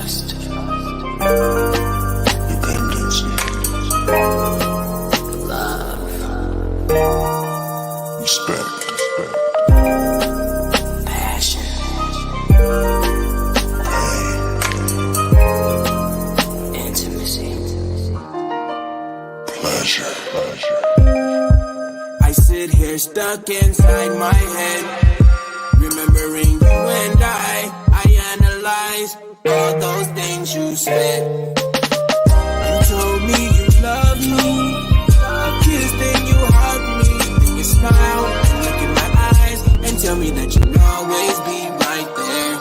Trust. Dependency. Love. Respect. Passion. Pain. Intimacy. Pleasure. I sit here stuck inside my head, remembering you and I analyze all those things you said. You told me you love me, you kissed and you hugged me, then you smiled, you look in my eyes and tell me that you'll always be right there.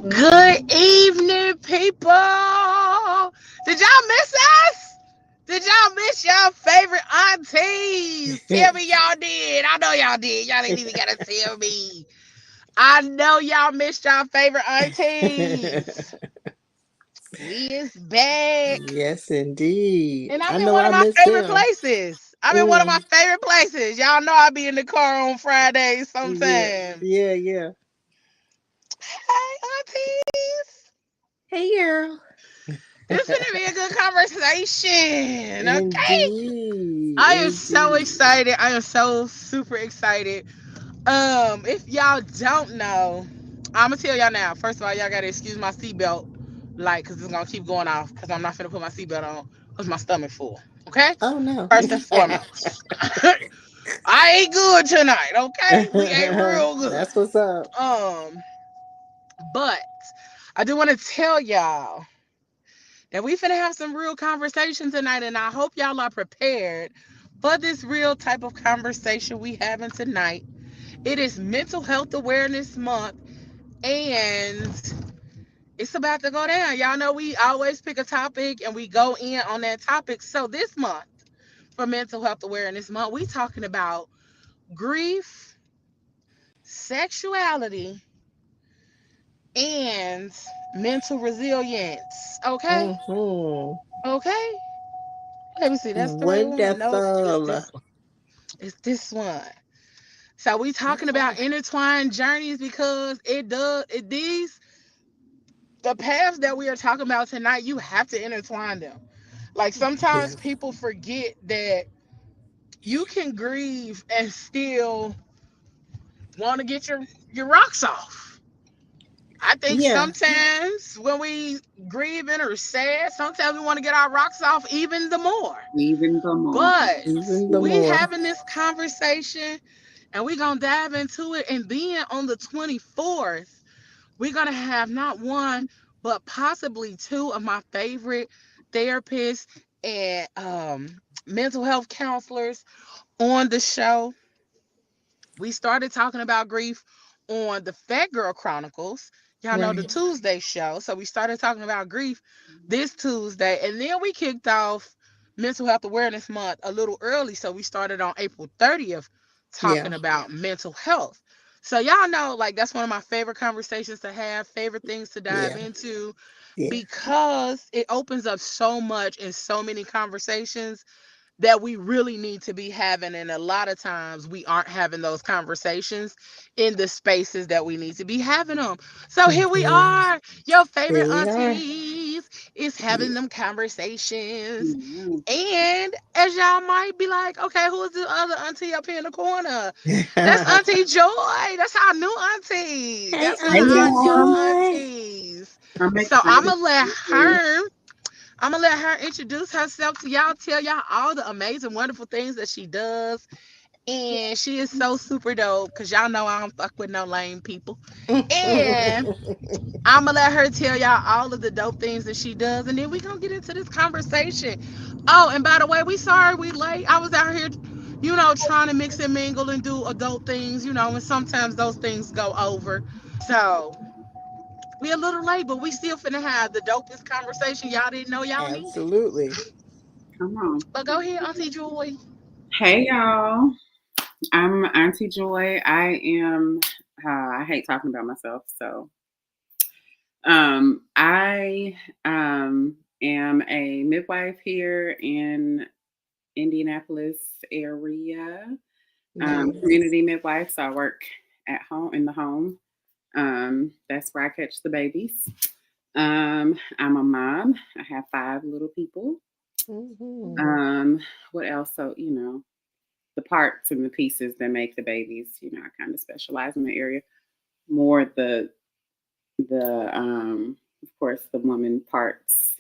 Good evening, people. Did y'all miss us? Did y'all miss y'all favorite aunties? Tell me y'all did. I know y'all did. Y'all ain't even gotta tell me. I know y'all missed y'all favorite aunties. We is back. Yes, indeed. And I'm I in know one I of my missed favorite them. places. I'm in one of my favorite places. Y'all know I be in the car on Fridays Yeah, sometime. yeah. Hey, aunties. Hey, girl. This is gonna be a good conversation. Okay. Indeed, I am so indeed. excited. I am so super excited. If y'all don't know, I'm gonna tell y'all now. First of all, y'all gotta excuse my seatbelt, like, cause it's gonna keep going off. Cause I'm not finna put my seatbelt on, cause my stomach full. Okay. Oh no. First and foremost, I ain't good tonight. Okay, we ain't real good. That's what's up. But I do want to tell y'all that we finna have some real conversation tonight, and I hope y'all are prepared for this real type of conversation we having tonight. It is Mental Health Awareness Month, and it's about to go down. Y'all know we always pick a topic and we go in on that topic. So this month, for Mental Health Awareness Month, we talking about grief, sexuality, and mental resilience. Okay? Mm-hmm. Okay? Let me see. That's the right one. Nope. Wonderful. It's this one. So we talking about Okay. intertwined journeys because these the paths that we are talking about tonight, you have to intertwine them. Like sometimes Yeah. people forget that you can grieve and still want to get your rocks off. I think Yeah. sometimes when we grieving or sad, sometimes we want to get our rocks off even the more. Even the more. But Even the we more. having this conversation and we gonna dive into it. And then on the 24th, we're gonna have not one but possibly two of my favorite therapists and mental health counselors on the show. We started talking about grief on the Fat Girl Chronicles. Y'all know the Right. Tuesday show. So we started talking about grief this Tuesday. And then we kicked off Mental Health Awareness Month a little early. So we started on April 30th talking Yeah. about mental health. So y'all know, like, that's one of my favorite conversations to have, favorite things to dive Yeah. into, Yeah. because it opens up so much and so many conversations that we really need to be having. And a lot of times we aren't having those conversations in the spaces that we need to be having them. So here we Mm-hmm. are, your Here favorite we are. aunties is Yeah. having them conversations. Yeah. And as y'all might be like, okay, who's the other auntie up here in the corner? That's Auntie Joy. That's our new auntie. Hey, That's one Hey, of Auntie our new y'all. Joy. aunties. I'm So I'm excited. gonna let her introduce herself to y'all, tell y'all all the amazing, wonderful things that she does. And she is so super dope because y'all know I don't fuck with no lame people. And I'm gonna let her tell y'all all of the dope things that she does. And then we gonna get into this conversation. Oh, and by the way, we sorry we late. I was out here, trying to mix and mingle and do adult things, and sometimes those things go over. So we a little late, but we still finna have the dopest conversation y'all didn't know y'all needed. Absolutely. Come on. But go ahead, Auntie Joy. Hey, y'all. I'm Auntie Joy. I hate talking about myself. So, I am a midwife here in Indianapolis area. Nice. Community midwife. So I work at home, in the home. That's where I catch the babies. I'm a mom. I have 5 little people. Mhm. What else? So, the parts and the pieces that make the babies, I kind of specialize in the area. More of course, the woman parts.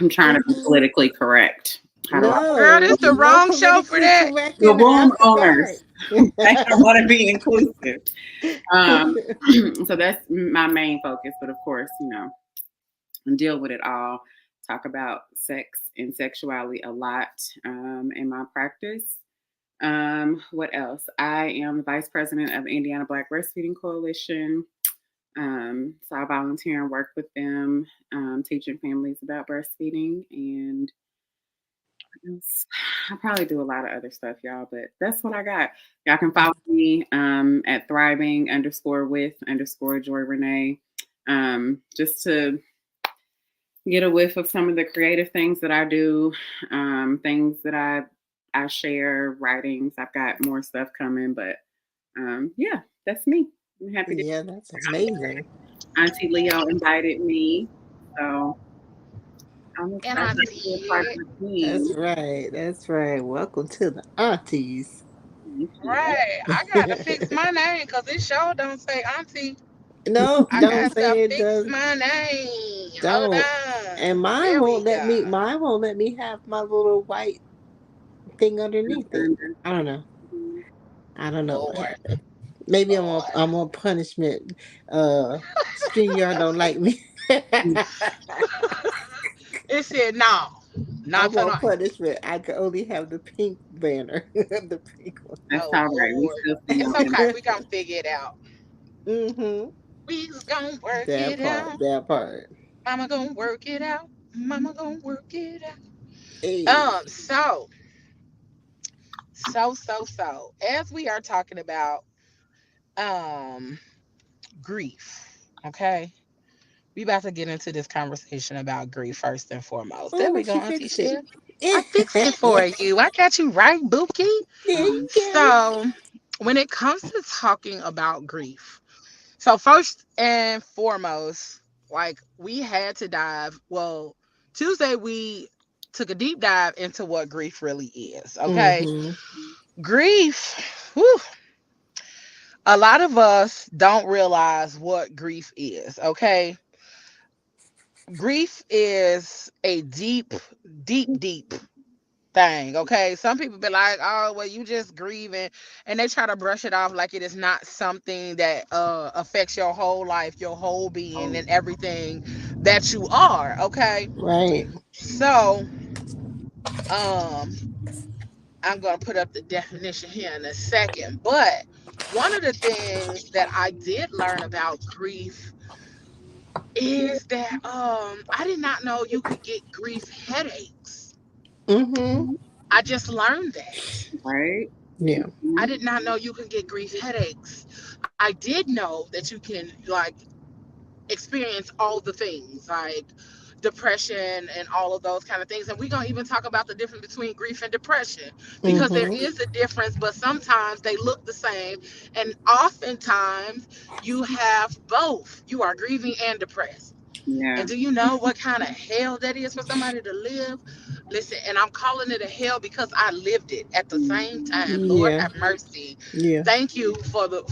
I'm trying to be Mhm. politically correct. How do I? Girl, this No, the no wrong show for politically that. correct The in the womb after owners. dark. I want to be inclusive. So that's my main focus. But of course, deal with it all. Talk about sex and sexuality a lot in my practice. What else? I am the vice president of Indiana Black Breastfeeding Coalition. So I volunteer and work with them, teaching families about breastfeeding. And I probably do a lot of other stuff, y'all, but that's what I got. Y'all can follow me at thriving_with_Joy Renee, just to get a whiff of some of the creative things that I do, things that I share, writings. I've got more stuff coming, but yeah, that's me. I'm happy to. Yeah, that's amazing. Auntie Leo invited me, so I'm And excited I to be a part of did. the That's team. right. That's right. Welcome to the Aunties. Thank you. Right. I got to fix my name because this show don't say auntie. No, I don't got to say it fix does. my name. Hold Don't. And on. mine There won't we let me. go. Mine won't let me have my little white thing underneath it. I don't know. I don't know what Lord. happened. Maybe Lord. I'm on punishment. StreamYard don't like me. It said no. Not I'm on tonight. punishment. I can only have the pink banner, the pink one. That's Oh all right. We Lord. still see It's you in okay. We gonna figure it out. Mm-hmm. We's gonna work That it part. out. That part. Mama gonna work it out. Mama gonna work it out. Hey. So, as we are talking about um grief, okay? We about to get into this conversation about grief first and foremost. There Oh, we go, she Auntie fixed it. Chef. I fixed it for you. I got you right, Bookie. There you go. So, when it comes to talking about grief, so first and foremost, like we had to dive. Well, Tuesday we took a deep dive into what grief really is. Okay, Mm-hmm. grief. Whew, a lot of us don't realize what grief is. Okay, grief is a deep thing. Okay, some people be like, oh well, you just grieving, and they try to brush it off like it is not something that affects your whole life, your whole being, and everything that you are. Okay, Right. so um I'm gonna put up the definition here in a second, but one of the things that I did learn about grief is that I did not know you could get grief headaches. Mm-hmm. I just learned that. right. Yeah. I did not know you can get grief headaches. I did know that you can like experience all the things like depression and all of those kind of things. And we're going to even talk about the difference between grief and depression because there Mm-hmm. is a difference, but sometimes they look the same. And oftentimes you have both. You are grieving and depressed. Yeah. And do you know what kind of hell that is for somebody to live? Listen, and I'm calling it a hell because I lived it at the same time. Lord Yeah. have mercy. Yeah. Thank you for the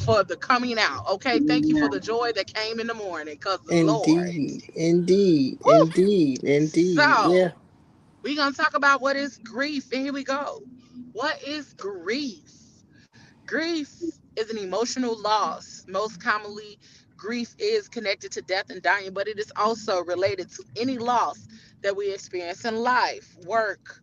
coming out. Okay, thank you for Yeah. the joy that came in the morning. Cause Lord. Indeed. Indeed. Whew. Indeed. Indeed. Yeah. So we're gonna talk about what is grief, and here we go. What is grief? Grief is an emotional loss. Most commonly, grief is connected to death and dying, but it is also related to any loss that we experience in life, work,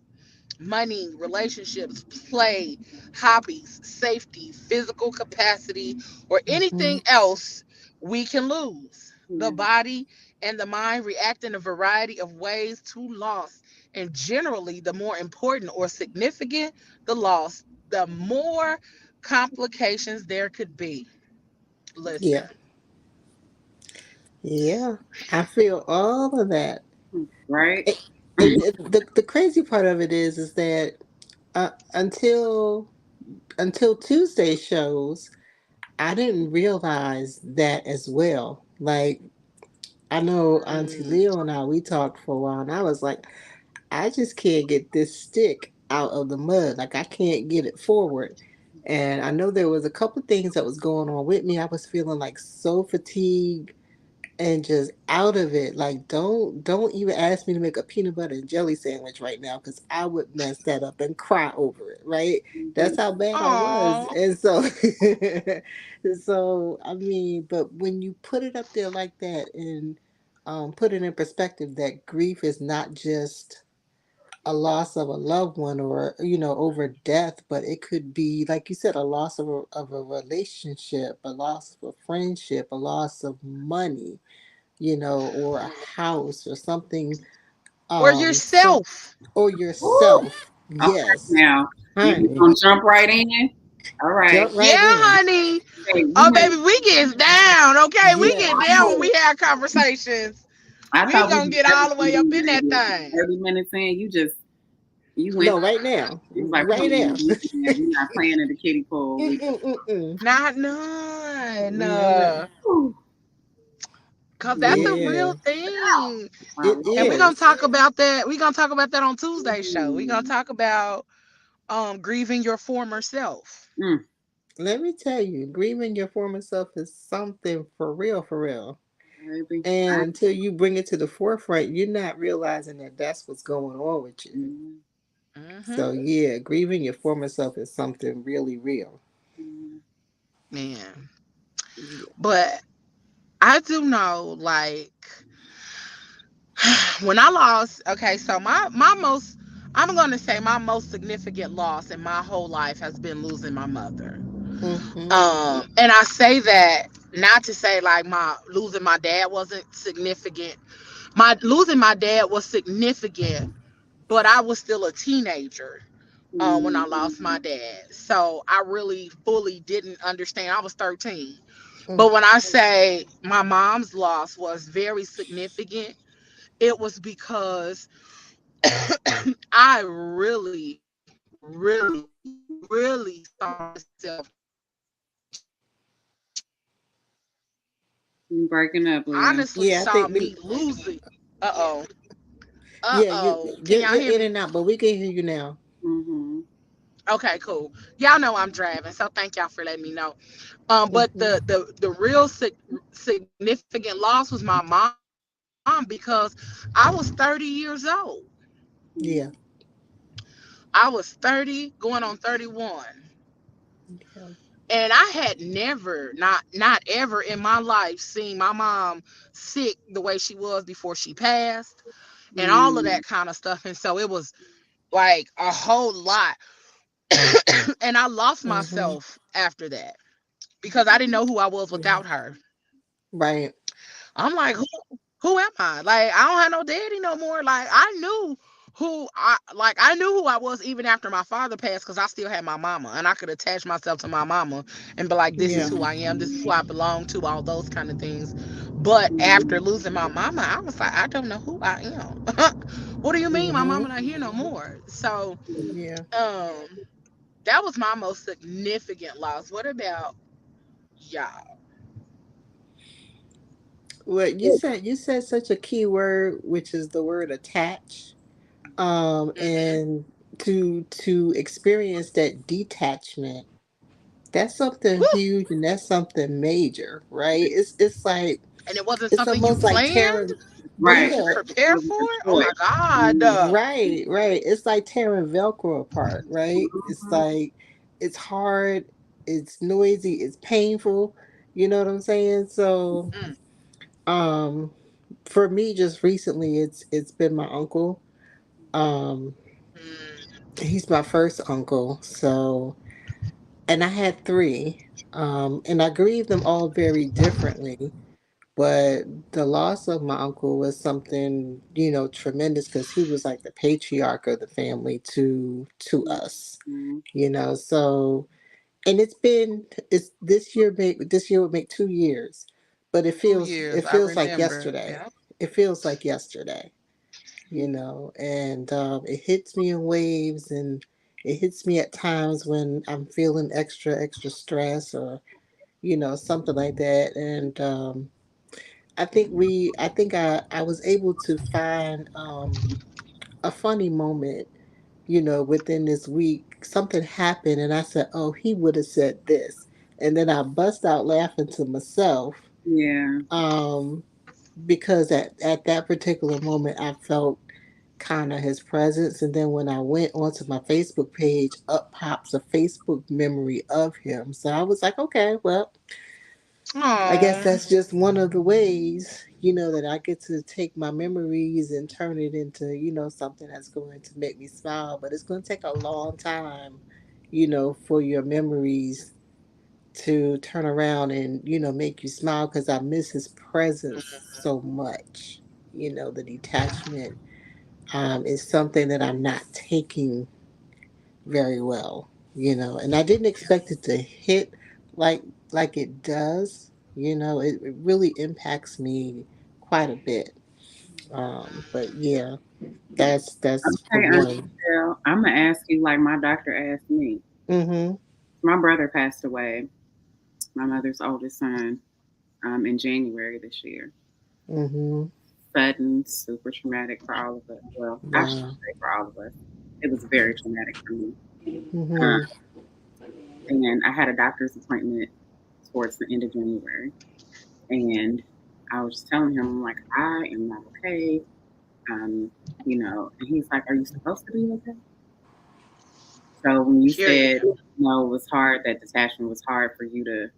money, relationships, play, hobbies, safety, physical capacity, or Mm-hmm. anything else we can lose. The Yeah. body and the mind react in a variety of ways to loss. And generally, the more important or significant the loss, the more complications there could be. Yeah. Listen. Yeah. I feel all of that. Right. And the crazy part of it is that until until Tuesday shows, I didn't realize that as well. Like, I know Auntie Mm. Leo and I, we talked for a while, and I was like, I just can't get this stick out of the mud. Like, I can't get it forward. And I know there was a couple things that was going on with me. I was feeling like so fatigued and just out of it. Like, don't even ask me to make a peanut butter and jelly sandwich right now, because I would mess that up and cry over it, right? That's how bad I was. Aw. And so so I mean, but when you put it up there like that, and put it in perspective, that grief is not just a loss of a loved one, or over death, but it could be, like you said, a loss of a relationship, a loss of a friendship, a loss of money, or a house, or something, Or some yourself. or Woo! yourself. Okay, Yes, now you just honey, gonna jump right in. All right. jump Yeah, right in. honey. Okay, you Oh, went. baby, we get down, okay? We get Yes. down when we have conversations. I We thought we gonna was get never all the gonna way up be in that ready. thing. 30 minutes in, you went. No, right now, It was like, come right now. on, man, we're not playing in the kiddie pool. We Mm-mm-mm-mm. Not none. No, Whew. Cause that's a yeah, real thing. Wow. it And we're gonna is. talk about that. We're gonna talk about that on Tuesday's show. We're gonna talk about grieving your former self. Mm, Let me tell you, grieving your former self is something for real, for real. baby. And until you bring it to the forefront, you're not realizing that that's what's going on with you. Mm, Hmm. So yeah, grieving your former self is something really real. mm, Man. Yeah. But I do know, like, when I lost, okay, so my most, I'm gonna say my most significant loss in my whole life has been losing my mother. Mm-hmm. And I say that not to say like my losing my dad wasn't significant. My losing my dad was significant, but I was still a teenager when I mm, lost my dad. So I really fully didn't understand. I was 13. Mm. But when I say my mom's loss was very significant, it was because I really, really, really saw myself you breaking up, Leah. honestly Yeah, I saw think we. me losing. Uh oh. Uh Yeah, oh. Can you're y'all hear in me? and out, but we can hear you now. Mm-hmm. Okay, cool. Y'all know I'm driving, so thank y'all for letting me know. But Mm-hmm. the real significant loss was my mom because I was 30 years old. Yeah. I was 30 going on 31. Okay. And I had never, not ever in my life seen my mom sick the way she was before she passed and all of Mm, that kind of stuff. And so it was like a whole lot. And I lost Mm-hmm. myself after that because I didn't know who I was Yeah. without her. Right. I'm like, who am I? Like, I don't have no daddy no more. Like, I knew who I was even after my father passed because I still had my mama and I could attach myself to my mama and be like, this is Yeah. who I am, this is who I belong to, all those kind of things. But after losing my mama, I was like, I don't know who I am. What do you mean my Mm-hmm. mama not here no more? So Yeah. um that was my most significant loss. What about y'all? Well, you said such a key word, which is the word attach. Hmm. And to experience that detachment, that's something Whew. huge, and that's something major, right? It's like, And it wasn't it's something you almost like planned. tearing. You right. didn't Yeah. prepare for it. Oh my Choice. God. Mm, Right, right. It's like tearing Velcro apart, right? It's like, it's hard, it's noisy, it's painful. You know what I'm saying? So, Mm, um, for me, just recently, it's been my uncle. Um, mm, he's my first uncle. So, and I had three. And I grieved them all very differently. But the loss of my uncle was something, tremendous, because he was like the patriarch of the family to mm, us, mm, So, and it's this year would make 2 years, but it two feels years. it I feels like remember. yesterday. Yeah. It feels like yesterday, and it hits me in waves, and It hits me at times when I'm feeling extra stress, or something like that. And I was able to find a funny moment, within this week. Something happened, and I said, "Oh, he would have said this," and then I bust out laughing to myself. Yeah. Um, because at that particular moment, I felt kind of his presence. And then when I went onto my Facebook page, up pops a Facebook memory of him. So I was like, okay, well, I guess Oh, that's just one of the ways, that I get to take my memories and turn it into, something that's going to make me smile. But it's going to take a long time, for your memories to turn around and, make you smile, because I miss his presence so much. The detachment is something that I'm not taking very well, and I didn't expect it to hit like like it does. It really impacts me quite a bit. But yeah, that's for Okay, one. Michelle, I'm gonna ask you like my doctor asked me. Mhm. My brother passed away, my mother's oldest son, in January this year. Mhm. Sudden, super traumatic for all of us. Well, I should Wow. say for all of us. It was very traumatic for me. Um, Mhm. and I had a doctor's appointment towards the end of January, and I was just telling him, I'm like, I am not okay. Um, and he's like, "Are you supposed to be okay?" So when you period. said, it was hard, that detachment was hard for you to,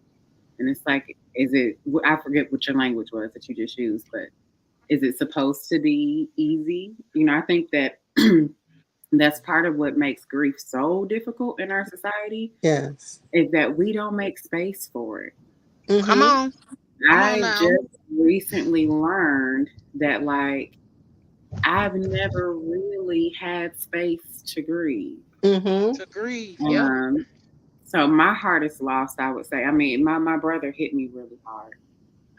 and it's like, is it? I forget what your language was that you just used, but is it supposed to be easy? I think that that's part of what makes grief so difficult in our society, Yes. is that we don't make space for it. Come Mhm. on. Come on I now. just recently learned that, like, I've never really had space to grieve. Mhm. To grieve. Yep. Um, so my hardest loss, I would say, I mean, my brother hit me really hard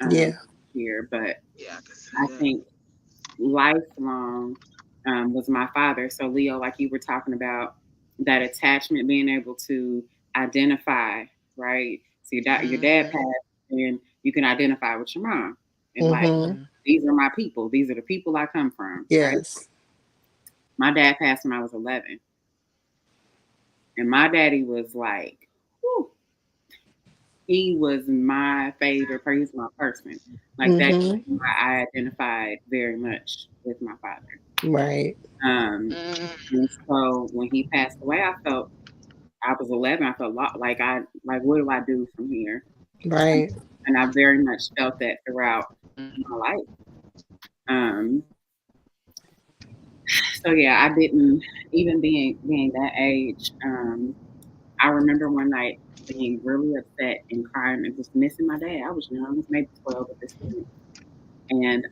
um, Yeah. here, but Yeah, I can see I that. think lifelong was my father. So Leo, like you were talking about, that attachment, being able to identify, right? So your dad Mm-hmm. passed, and you can identify with your mom, and like, Mhm. these are my people. These are the people I come from, right? Yes. My dad passed when I was 11, and my daddy was like, whew, he was my favorite person. He was my person. Like, that's Mhm. why I identified very much with my father. Right. Um, Mm-hmm. and so when he passed away, I was 11. I felt like, what do I do from here? And, Right. and I very much felt that throughout my life. Um, so yeah, I didn't, even being that age. I remember one night being really upset and crying and just missing my dad. I was young, maybe 12 at this point. And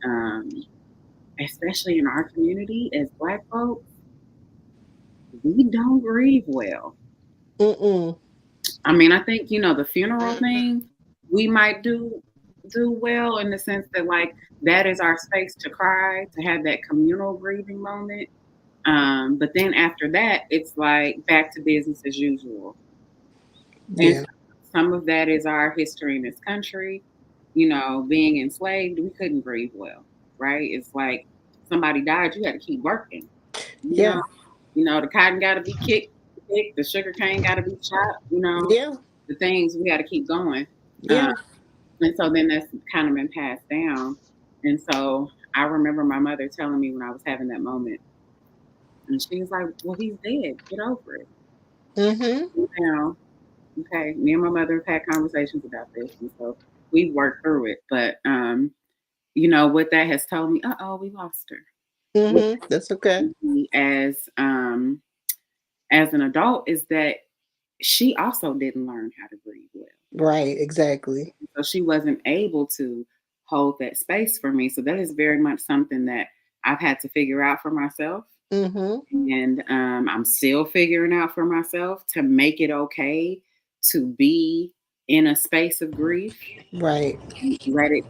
especially in our community as Black folks, we don't grieve well. Mm-mm. I mean, I think, the funeral thing, we might do well, in the sense that, like, that is our space to cry, to have that communal grieving moment. But then after that, it's like back to business as usual. And Yeah. some of that is our history in this country. Being enslaved, we couldn't grieve well, right? It's like, somebody died, you had to keep working. You know, Yeah. the cotton got to be picked, the sugar cane got to be chopped. Yeah. The things we got to keep going. Uh, Yeah. and so then that's kind of been passed down. And so I remember my mother telling me when I was having that moment, and she was like, "Well, he's dead. Get over it." Mhm. Now, okay, me and my mother have had conversations about this, and so we've worked through it. But what that has told me, we lost her. What Mhm. That's okay. me as an adult is that she also didn't learn how to grieve well. Right. Exactly. So she wasn't able to hold that space for me. So that is very much something that I've had to figure out for myself. Mhm. And I'm still figuring out for myself to make it okay to be in a space of grief. Right. Let it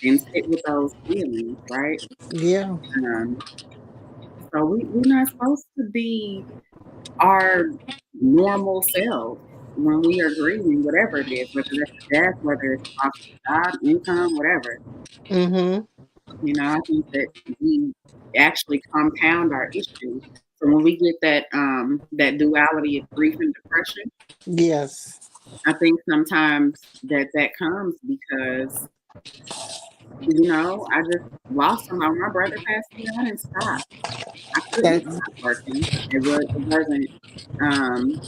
and sit with those feelings, right? Yeah. Um, so we're not supposed to be our normal selves when we are grieving, whatever it is, whether that's a death, whether it's loss of job, income, whatever. Mm-hmm. I think that we actually compound our issues. So when we get that duality of grief and depression, Yes. I think sometimes that comes because I just lost somebody. When my brother passed away, I didn't stop. I couldn't That's stop working. It wasn't um,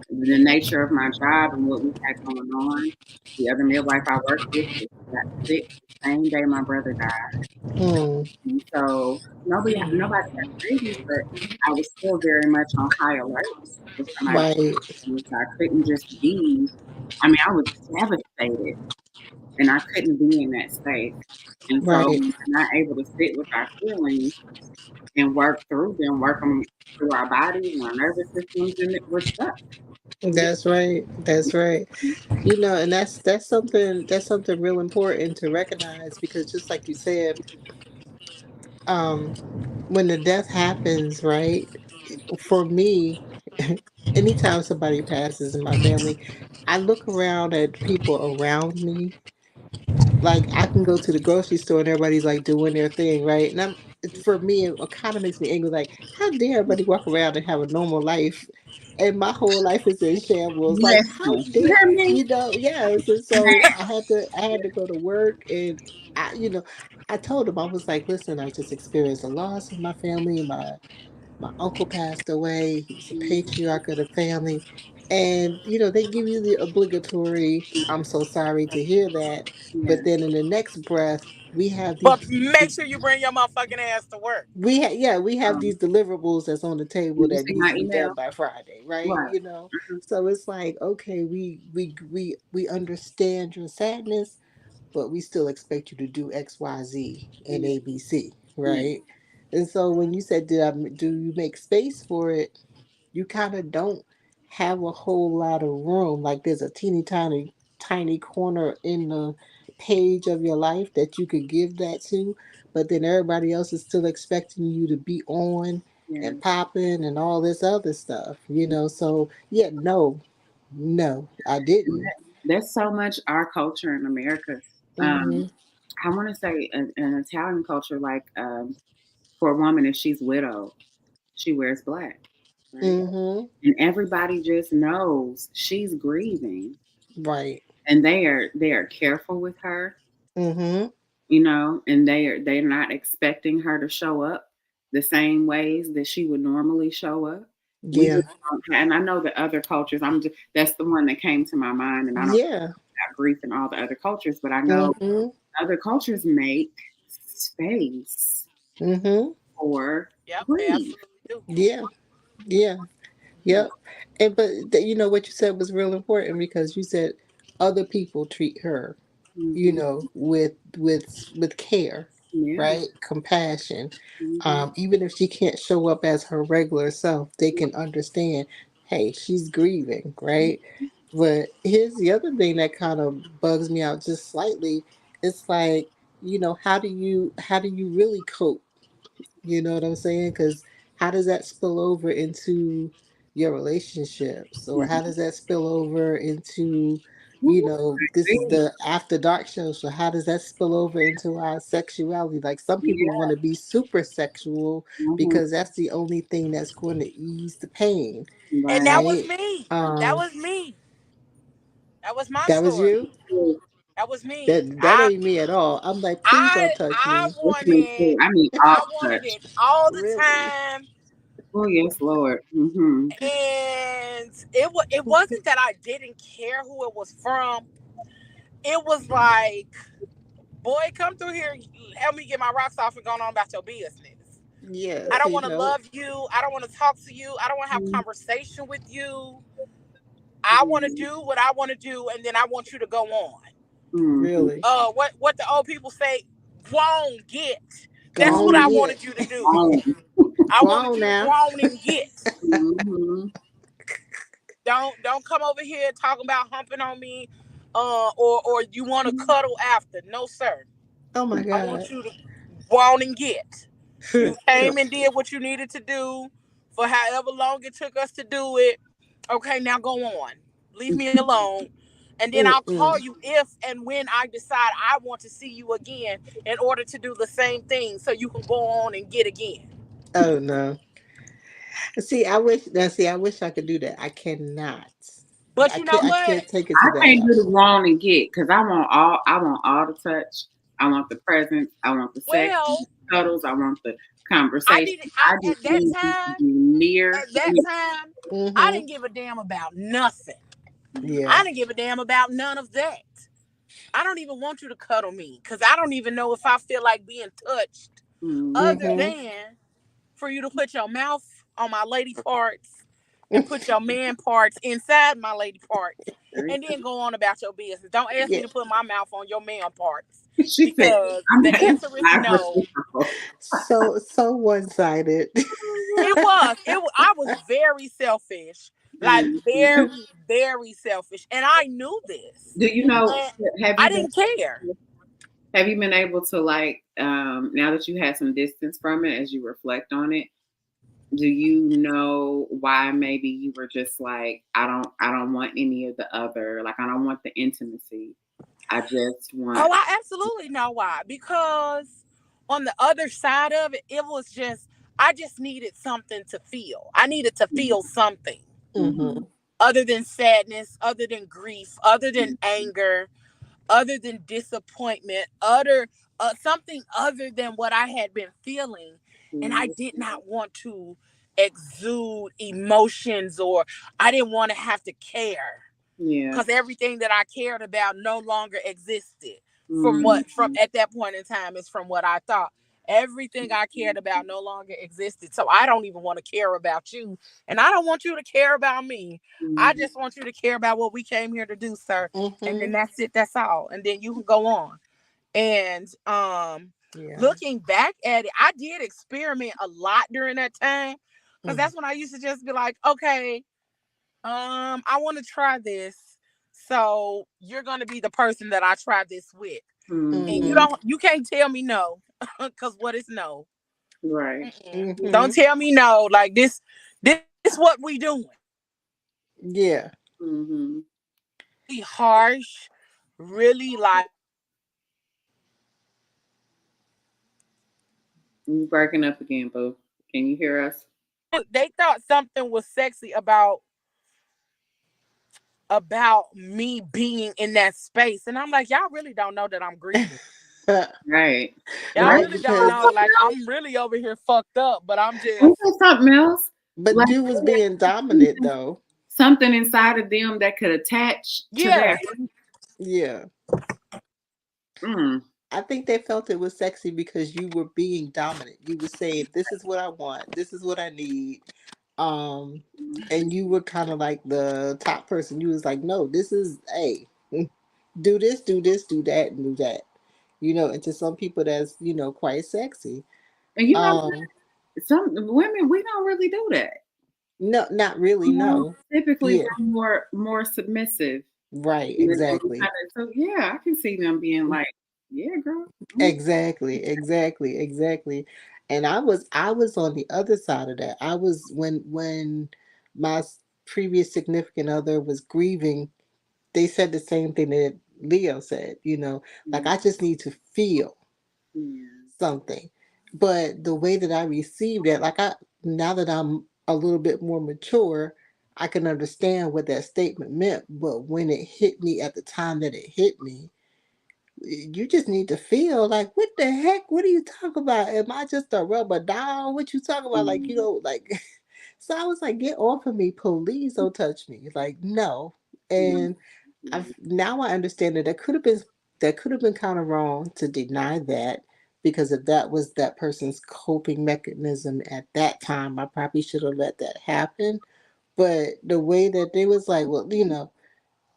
the nature of my job and what we had going on. The other midwife I worked with got sick the same day my brother died. mm, And so nobody had crazy, but I was still very much on high alert if somebody right, was. I couldn't just be. I mean, I was devastated, and I couldn't be in that space. And so right. when we're not able to sit with our feelings and work through them, work them through our bodies and our nervous systems, and we're stuck. That's right. That's right. And that's something real important to recognize because just like you said, um, when the death happens, right? For me, anytime somebody passes in my family, I look around at people around me. Like I can go to the grocery store and everybody's like doing their thing, right? And for me, it kind of makes me angry. Like, how dare everybody walk around and have a normal life, and my whole life is in shambles? Like, how Listen, you dare hear me? Yes. And so I had to go to work, and I told them I was like, listen, I just experienced a loss in my family. My uncle passed away. He's a patriarch of the family. And, they give you the obligatory, I'm so sorry to hear that. Yeah, But then in the next breath, we have But make sure you bring your motherfucking ass to work. we have these deliverables that's on the table did you that see needs my to be done email? by Friday, right? Right. So it's like, okay, we understand your sadness, but we still expect you to do X, Y, Z, and Yeah, ABC, yeah, right? And so when you said, do you make space for it? You kind of don't have a whole lot of room. Like there's a teeny tiny corner in the page of your life that you could give that to, but then everybody else is still expecting you to be on yeah. and popping and all this other stuff. So yeah, no, I And didn't. that's so much our culture in America. Um, Mhm. I want to say an Italian culture, like for a woman, if she's widowed, she wears black, right? Mhm. And everybody just knows she's grieving, Right. and they are careful with her, Mhm. and they're not expecting her to show up the same ways that she would normally show up. We Yeah. just don't and I know that other cultures. That's the one that came to my mind, and I don't know Yeah. about grief in all the other cultures, but I know Mhm. other cultures make space Mhm. for Yep, they grief. absolutely do. Yeah. Yeah. Yep. And what you said was real important because you said other people treat her, Mm-hmm. with care, Yeah. right? Compassion. Mm-hmm. Even if she can't show up as her regular self, they can understand, hey, she's grieving, right? But here's the other thing that kind of bugs me out just slightly. It's like, how do you really cope? You know what I'm saying? Because how does that spill over into your relationships? Or how does that spill over into, this is the After Dark show. So how does that spill over into our sexuality? Like some people Yeah. want to be super sexual Mm-hmm. because that's the only thing that's going to ease the pain, And Right. that was right? me. That Um, was me. That was my that was story. you? That was me. That ain't me at all. I'm like, please I don't touch I me. That's me wanted too. I mean, all I wanted touch. it all the Really? time, Oh yes, Lord. Mm-hmm. and it wasn't that I didn't care who it was from. It was like, boy, come through here, help me get my rocks off and go on about your business. I Yes, don't want to love you. I don't want to talk to you. I don't want to have conversation with you. I want to do what I want to do, and then I want you to go on. Mm-hmm. really. What the old people say, go on, get. Go That's what on I and Mm-hmm. wanted get. you to do. I Go wanted on you to go now. on and get. Mm-hmm. Don't come over here talking about humping on me, or you want to cuddle after. No, sir. Oh my I God. want you to go on and get. You came and did what you needed to do for however long it took us to do it. Okay, now go on. Leave me alone. And then I'll call Mm-mm. you if and when I decide I want to see you again in order to do the same thing so you can go on and get again. Oh no. See, I wish. Now, see, I wish I could do that. I cannot. But I you know can't. I what? can't take it I to that can't do the level. want and get because I want all the touch. I want the presence. I want the sex, Well, cuddles. I want the I conversation. didn't. I just At that need you to time, be near at that me. time, I Mm-hmm. didn't give a damn about nothing. I Yeah. didn't give a damn about none of that. I don't even want you to cuddle me because I don't even know if I feel like being touched, Mm, other Mm-hmm. than for you to put your mouth on my lady parts and put your man parts inside my lady parts very and then go on about your business. Don't ask me Yeah. to put my mouth on your man parts good. She said, because "I'm the happy. answer is I'm no. reciprocal." So one sided. It was. It was. I was very selfish, like Mhm. very, very selfish, and I knew this, Do you know? and Have I you been? didn't care. Have you been able to like now that you had some distance from it as you reflect on it? Do you know why maybe you were just like I don't want any of the other, like I don't want the intimacy. I just want Oh, I absolutely know why. Because on the other side of it, it was just I just needed something to feel. I needed to feel something Mm-hmm. Mhm. other than sadness, other than grief, other than anger, other than disappointment, other something other than what I had been feeling, and I Mhm. did not want to exude emotions or I didn't want to have to care Yeah. because everything that I cared about no longer existed from Mhm. what from at that point in time is from what I thought. Everything I cared about no longer existed. So I don't even want to care about you. And I don't want you to care about me. I Mhm. just want you to care about what we came here to do, sir. And then Mm-hmm. that's it. That's all. And then you can go on. And Yeah. looking back at it, I did experiment a lot during that time. Because Mm-hmm. that's when I used to just be like, okay, I want to try this. So you're gonna be the person that I try this with. And Mhm. you can't tell me no. Cause what is no? Right. Mm-mm. Don't Mm-hmm. tell me no. Like this what we doing. Yeah. Mhm. Really harsh, really like You breaking up again, boo. Can you hear us? they thought something was sexy about me being in that space. And I'm like, y'all really don't know that I'm grieving. Right. Y'all Right. Right, really don't because know. Like I'm really over here fucked up, but I'm Ain't just there something else? but Like dude was being dominant though. something inside of them that could attach to yeah. that. Yeah. Mm. I think they felt it was sexy because you were being dominant. You were saying, "This is what I want. This is what I need." Um, and you were kind of like the top person. You was like, "No, this is hey, do this, do this, do that, and do that." And to some people, that's quite sexy. And you know, Um, some women we don't really do that. no, not really. No. Typically Yeah. we're more submissive. Right. And then we Exactly. so yeah, I can see them being like, yeah, girl. Exactly, exactly, exactly. And I was on the other side of that. I was when my previous significant other was grieving, they said the same thing that Leo said, like I just need to feel Yeah. something. But the way that I received it, like now that I'm a little bit more mature, I can understand what that statement meant. But when it hit me at the time that it hit me, you just need to feel like what the heck, what are you talking about? Am I just a rubber doll? What you talking about? Like, Mm. like so I was like, get off of me, please don't touch me. Like, no. Yeah. And I've now I understand that could have been kind of wrong to deny that, because if that was that person's coping mechanism at that time, I probably should have let that happen. But the way that they was like, well,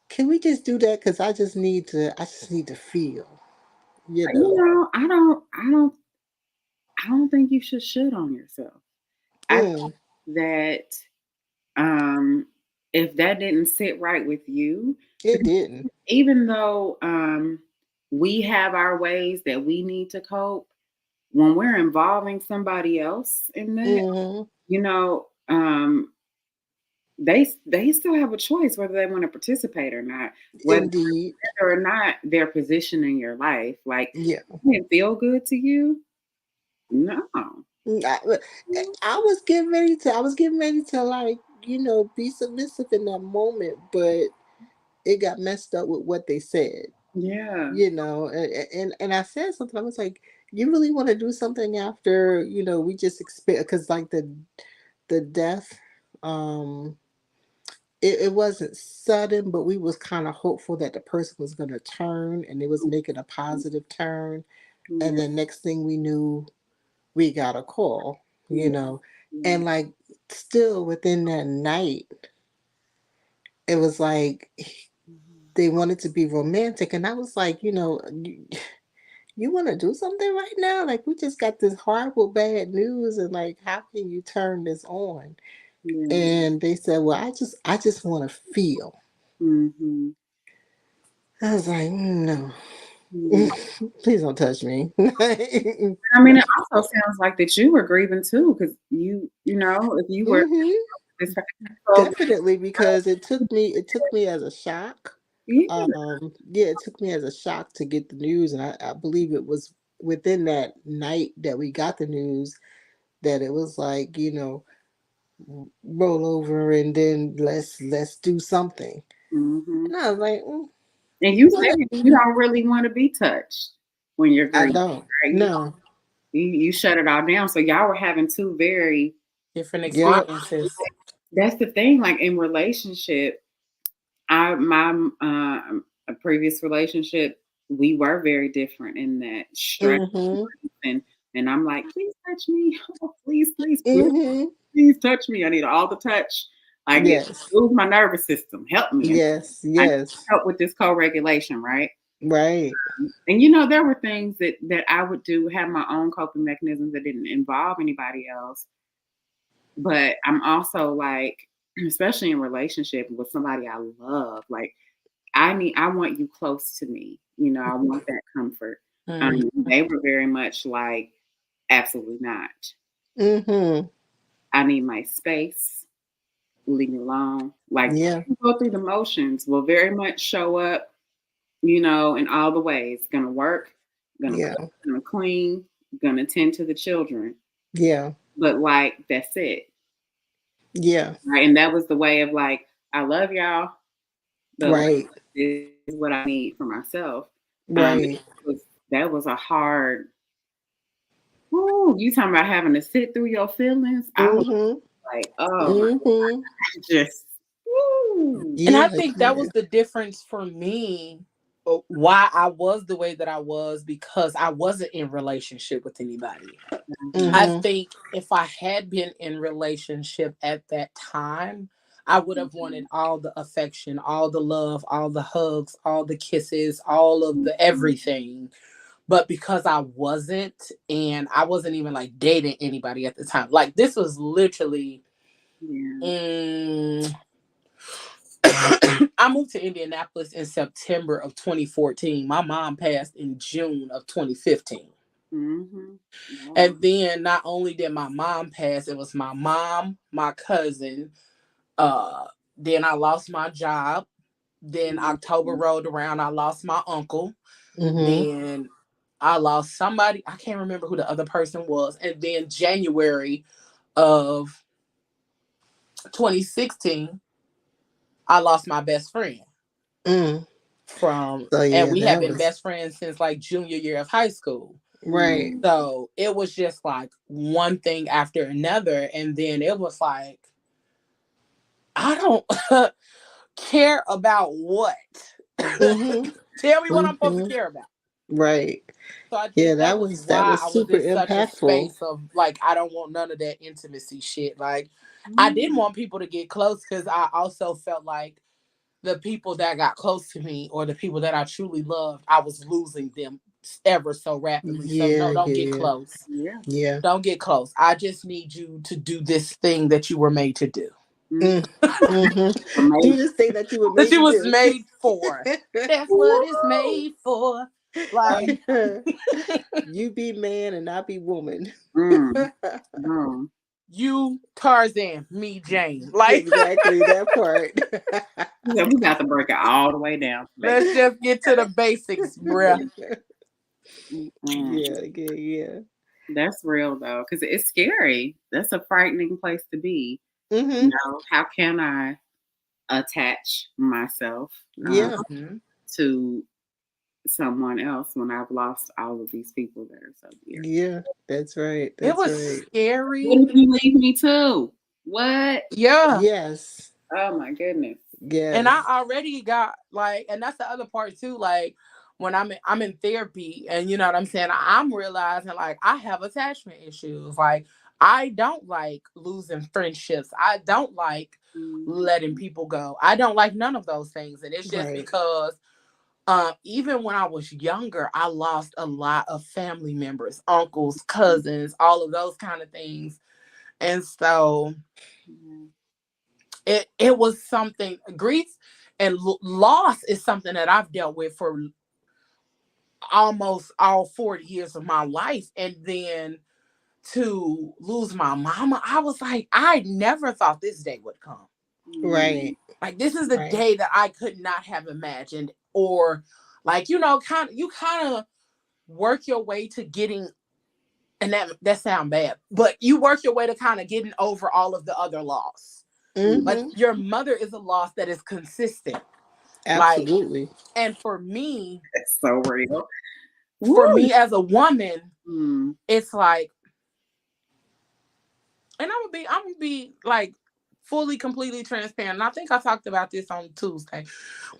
can we just do that? Because I just need to feel, you You know. know, I don't think you should on yourself. I Mm, think that um if that didn't sit right with you, it didn't. even though we have our ways that we need to cope, when we're involving somebody else in that, Mm-hmm. you know, they still have a choice whether they want to participate or not, whether Indeed. or not their position in your life. Like, Yeah. it didn't feel good to you. No. I was getting ready to. I was getting ready to, like, be submissive in that moment, but it got messed up with what they said. Yeah. And I said something. I was like, "You really want to do something after we just expect?" Because like the death, um, it wasn't sudden, but we was kind of hopeful that the person was going to turn, and it was making a positive turn. And Yeah. then next thing we knew, we got a call, Yeah. and like still within that night, it was like they wanted to be romantic, and I was like, you want to do something right now? Like, we just got this horrible bad news, and like, how can you turn this on? Yeah. And they said, well, I just want to feel. Mm-hmm. I was like, no. Yeah. Please don't touch me. I mean, it also sounds like that you were grieving too, because if you were Hmm. this, so Definitely, because it took me as a shock. yeah. Yeah, it took me as a shock to get the news, and I believe it was within that night that we got the news that it was like, roll over and then let's do something. Mm-hmm. And I was like, And you said what? you don't really want to be touched when you're I grieving, don't. right? No. You shut it all down. So y'all were having two very Different Yep. experiences. that's the thing. Like in relationship, my a previous relationship, we were very different in that stress Mhm. and I'm like, please touch me. Oh, please, please, please, Mhm. please touch me. I need all the touch. Like it Yes. moves my nervous system. Help me. Yes. I need Yes. help with this co-regulation, right? Right. And there were things that I would do, have my own coping mechanisms that didn't involve anybody else. But I'm also like, especially in relationship with somebody I love, like I want you close to me. I want that comfort. Mm. They were very much like, absolutely not. Mhm. I need my space. Leave me alone. Like Yeah. go through the motions will very much show up, in all the ways. Gonna work, gonna Yeah. cook, gonna clean, gonna tend to the children. Yeah. But like that's it. Yeah. Right. And that was the way of like, I love y'all, but like Right. this is what I need for myself. Um Right. that was a hard you talking about having to sit through your feelings. I was Mhm. like, oh my Mhm. just woo. And I Yeah. think that Yeah. was the difference for me, why I was the way that I was, because I wasn't in relationship with anybody. I Mhm. think if I had been in relationship at that time, I would have wanted all the affection, all the love, all the hugs, all the kisses, all of the everything. But because I wasn't, and I wasn't even like dating anybody at the time, like this was literally, Yeah. mm, I moved to Indianapolis in September of 2014. My mom passed in June of 2015. Mm-hmm. Wow. And then not only did my mom pass, it was my mom, my cousin. Uh, then I lost my job. Then October rolled around, I lost my uncle. Mhm. Then I lost somebody. I can't remember who the other person was. And then January of 2016, I lost my best friend Mm. So and yeah, we have that been was best friends since like junior year of high school. right. So it was just like one thing after another. And then it was like, I don't care about what. Mhm. Tell me what I'm supposed to Mhm. care about. Right. So I Yeah, think that that was was that why was I was super in such a impactful. space of like, I don't want none of that intimacy shit. Like, I didn't want people to get close because I also felt like the people that got close to me or the people that I truly loved, I was losing them ever so rapidly. So, Yeah, no, don't get yeah, close. Yeah. yeah. Don't get close. I just need you to do this thing that you were made to do, Mm-hmm. Mm. Mhm. Do Amazing. this thing that you were that made you to was do. made for. That's what it's Woo! made for. Like, You be man and I be woman. Mm. Mm. you Tarzan, me Jane. Like, Exactly that part. Yeah, we got to break it all the way down. let's just get to the basics, bruh. Mm-mm. Yeah, yeah, yeah. That's real though, because it's scary. That's a frightening place to be. You Mm-hmm. know, how can I attach myself Yeah, Mhm. to someone else when I've lost all of these people that are so dear? yeah. That's right. It That's was right. What scary. if you leave me too? What? Yeah. Yes. Oh my goodness. And I Yes. already got like, and that's the other part too. Like when I'm in therapy, and you know what I'm saying, I'm realizing like I have attachment issues. Like I don't like losing friendships. I don't like Mm-hmm. letting people go. I don't like none of those things, and it's just Right. because even when I was younger, I lost a lot of family members, uncles, cousins, all of those kind of things, and so it was something. Grief and loss is something that I've dealt with for almost all 40 years of my life. And then to lose my mama, I was like, I never thought this day would come. Right. Like this is the Right. day that I could not have imagined. Or like, kind of work your way to getting, and that sound bad, but you work your way to kind of getting over all of the other loss. Like Mm-hmm. your mother is a loss that is consistent. Like, Absolutely. and for me, That's so real. for Woo. me as a woman, Mm. it's like, and I'm gonna be like fully, completely transparent. And I think I talked about this on Tuesday,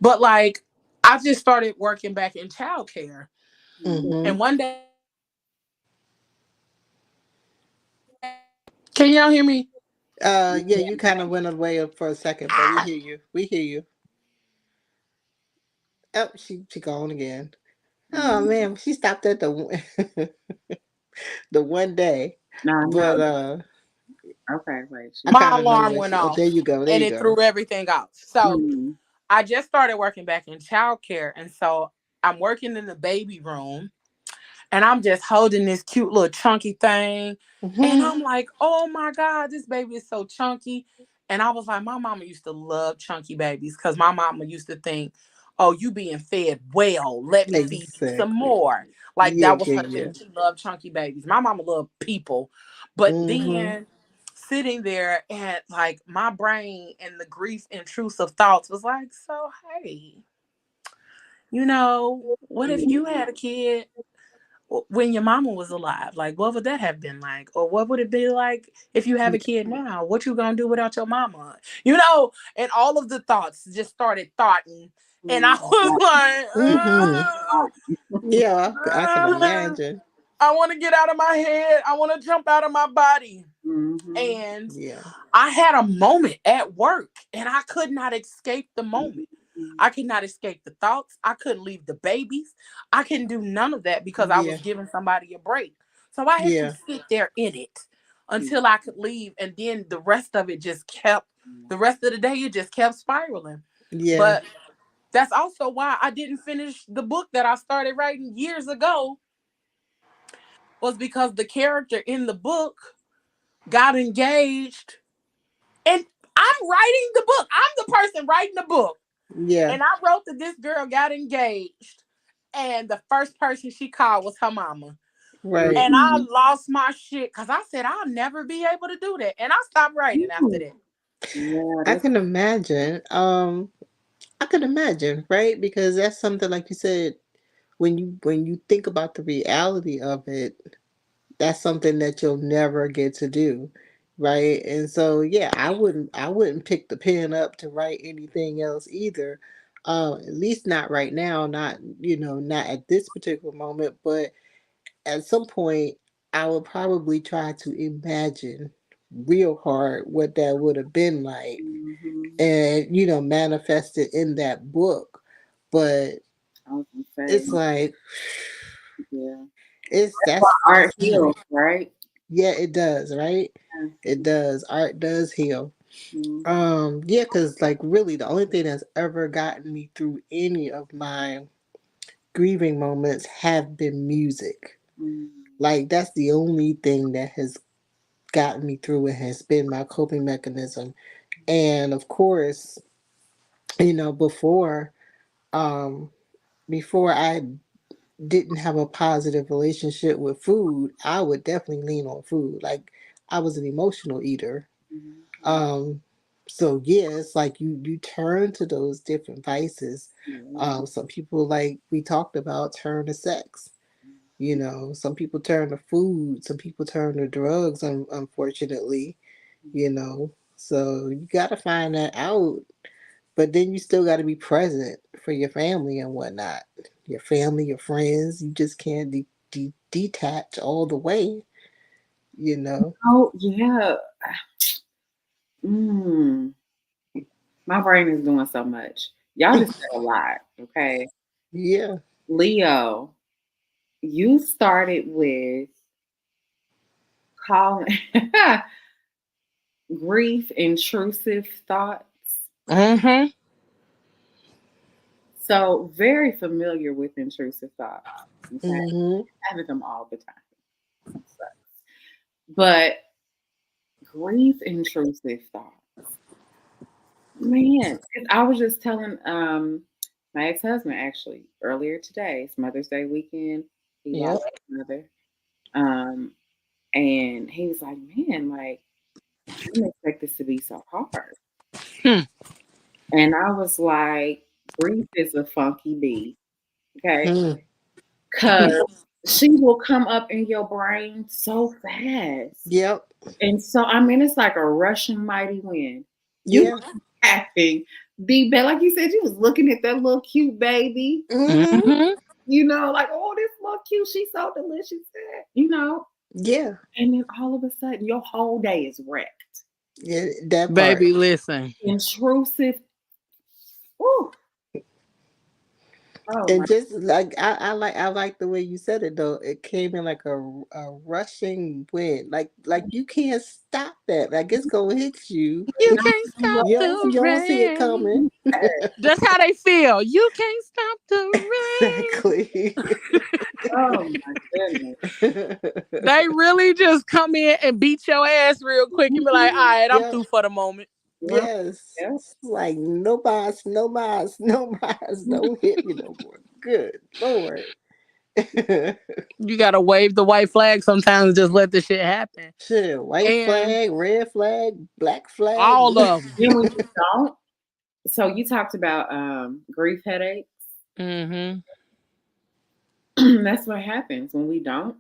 but like I just started working back in childcare, Mm-hmm. and one day, can y'all hear me? Yeah, you kind of went away for a second, but we Ah, hear you. We hear you. Oh, she gone again. Oh Mm. man, she stopped at the the one day, No, but no. Okay, wait. I my kind of know alarm where went she. Oh, there off, you go. There and you it go. threw everything off. So Mm. I just started working back in childcare, and so I'm working in the baby room, and I'm just holding this cute little chunky thing. And Mm-hmm. I'm like, oh my God, this baby is so chunky. And I was like, my mama used to love chunky babies because my mama used to think, oh, you being fed well. Let me feed you some Exactly. more. Like Yeah, that was yeah, her yeah. thing. She loved chunky babies. My mama loved people. But Mm-hmm. then sitting there and like my brain and the grief intrusive thoughts was like, so hey, what if you had a kid when your mama was alive? Like, what would that have been like? Or what would it be like if you have a kid now? What you gonna do without your mama? And all of the thoughts just started thoughting. And I Mm. was like, Mm-hmm. Yeah, I can uh, imagine. I want to get out of my head. I want to jump out of my body. Mm-hmm. And Yeah. I had a moment at work and I could not escape the moment. I could not escape the thoughts. I couldn't leave the babies. I couldn't do none of that because I Yeah. was giving somebody a break. So I had to Yeah. sit there in it until I could leave. And then the rest of it just kept, the rest of the day, it just kept spiraling. Yeah. But that's also why I didn't finish the book that I started writing years ago, was because the character in the book got engaged. And I'm writing the book. I'm the person writing the book. Yeah. And I wrote that this girl got engaged, and the first person she called was her mama. Right. And I lost my shit because I said I'll never be able to do that. And I stopped writing after that. Yeah, I that's can imagine. I can imagine, right? Because that's something like you said, when you think about the reality of it, that's something that you'll never get to do, right? And so yeah, I wouldn't pick the pen up to write anything else either. At least not right now, not not at this particular moment, but at some point I would probably try to imagine real hard what that would have been like mm-hmm. and manifest it in that book. But I was gonna say, it's like yeah. it's Art that's heals, right? yeah, it does, right? It does. Art does heal. Mm-hmm. Yeah, because like really the only thing that's ever gotten me through any of my grieving moments have been music. Like that's the only thing that has gotten me through it, has been my coping mechanism. And of course, before um before I didn't have a positive relationship with food, I would definitely lean on food. Like I was an emotional eater. Mhm. Um so yeah, it's like you turn to those different vices. Mhm. Some people, like we talked about, turn to sex. Some people turn to food, some people turn to drugs, unfortunately, So you got to find that out, but then you still got to be present for your family and whatnot. Your family, your friends, you just can't detach all the way, you know. Oh yeah. Mm. My brain is doing so much. Y'all just said a lot. Okay. Yeah. Leo, you started with calling grief intrusive thoughts. Mm-hmm. So very familiar with intrusive thoughts. Okay. Mhm. I have them all the time. So, but grief intrusive thoughts. Man, 'cause I was just telling my ex-husband actually earlier today, it's Mother's Day weekend. He Yep. lost his mother. Um, and he was like, man, like, I didn't expect this to be so hard. Hmm. And I was like, grief is a funky bee. Okay. Mm. Cause she will come up in your brain so fast. Yep. And so I mean it's like a rushing mighty wind. You Yeah. having the bed, like you said, you was looking at that little cute baby, Mhm. Mm-hmm. like, oh, this little cute, she's so delicious, Yeah. and then all of a sudden your whole day is wrecked. Yeah, that part. Baby, listen. Intrusive. Ooh, oh my And just like I like the way you said it though. It came in like a rushing wind. Like you can't stop that. Like it's gonna hit you. You God. can't stop You the don't see it coming. rain. That's how they feel. You can't stop the rain. Exactly. Oh my goodness. They really just come in and beat your ass real quick and be like, all right, I'm Yeah. through for the moment. Right. Yes. Yeah. It's like no mas, no mas, no mas, don't hit me no more. Good Lord. You gotta wave the white flag sometimes and just let the shit happen. Shit, white And flag, red flag, black flag. all of them. Then when you don't, so you talked about grief headaches. Mm-hmm. That's what happens when we don't.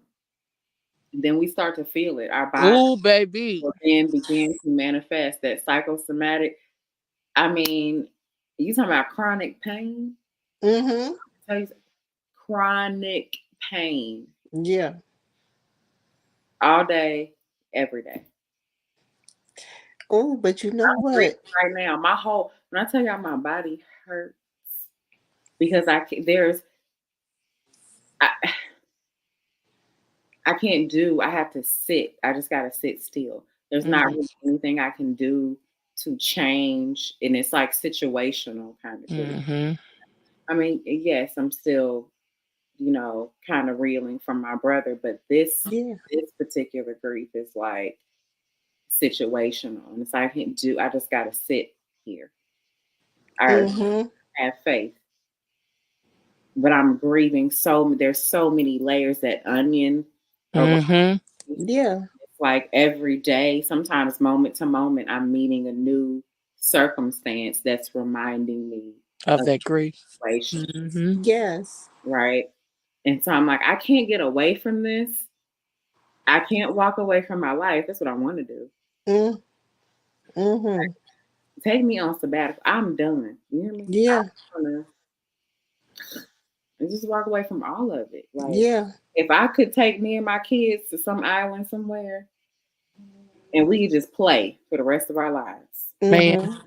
Then we start to feel it. Our body Ooh, baby. will then begin to manifest that psychosomatic. I mean, you talking about chronic pain? Mm-hmm. Tell you, chronic pain Yeah. all day, every day. Oh, but you know I'm breathing what? right now. When I tell y'all my body hurts because I, I can't do. I have to sit. I just got to sit still. There's not Mm-hmm. really anything I can do to change, and it's like situational kind of shit. Mm-hmm. I mean, yes, I'm still, kind of reeling from my brother, but this Yeah. this particular grief is like situational, and it's like I can't do. I just got to sit here. I Mm-hmm. have faith, but I'm grieving there's so many layers that onion around. Mm-hmm. Yeah. It's like every day, sometimes moment to moment, I'm meeting a new circumstance that's reminding me Of of that grief. the situation, Mm-hmm. Yes. right? And so I'm like, I can't get away from this. I can't walk away from my life. That's what I want to do. Mm. Mm-hmm. Take me on sabbatical. I'm done. You hear me? Yeah. I want to just walk away from all of it. Like, Yeah. if I could take me and my kids to some island somewhere and we could just play for the rest of our lives. Man. Mm-hmm.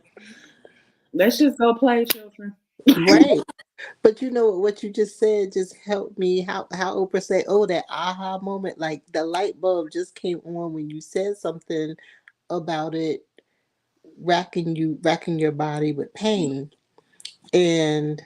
Let's just go play, children. Right. But you know what you just said just helped me. How Oprah say, "Oh, that aha moment!" Like the light bulb just came on when you said something about it racking your body with pain, and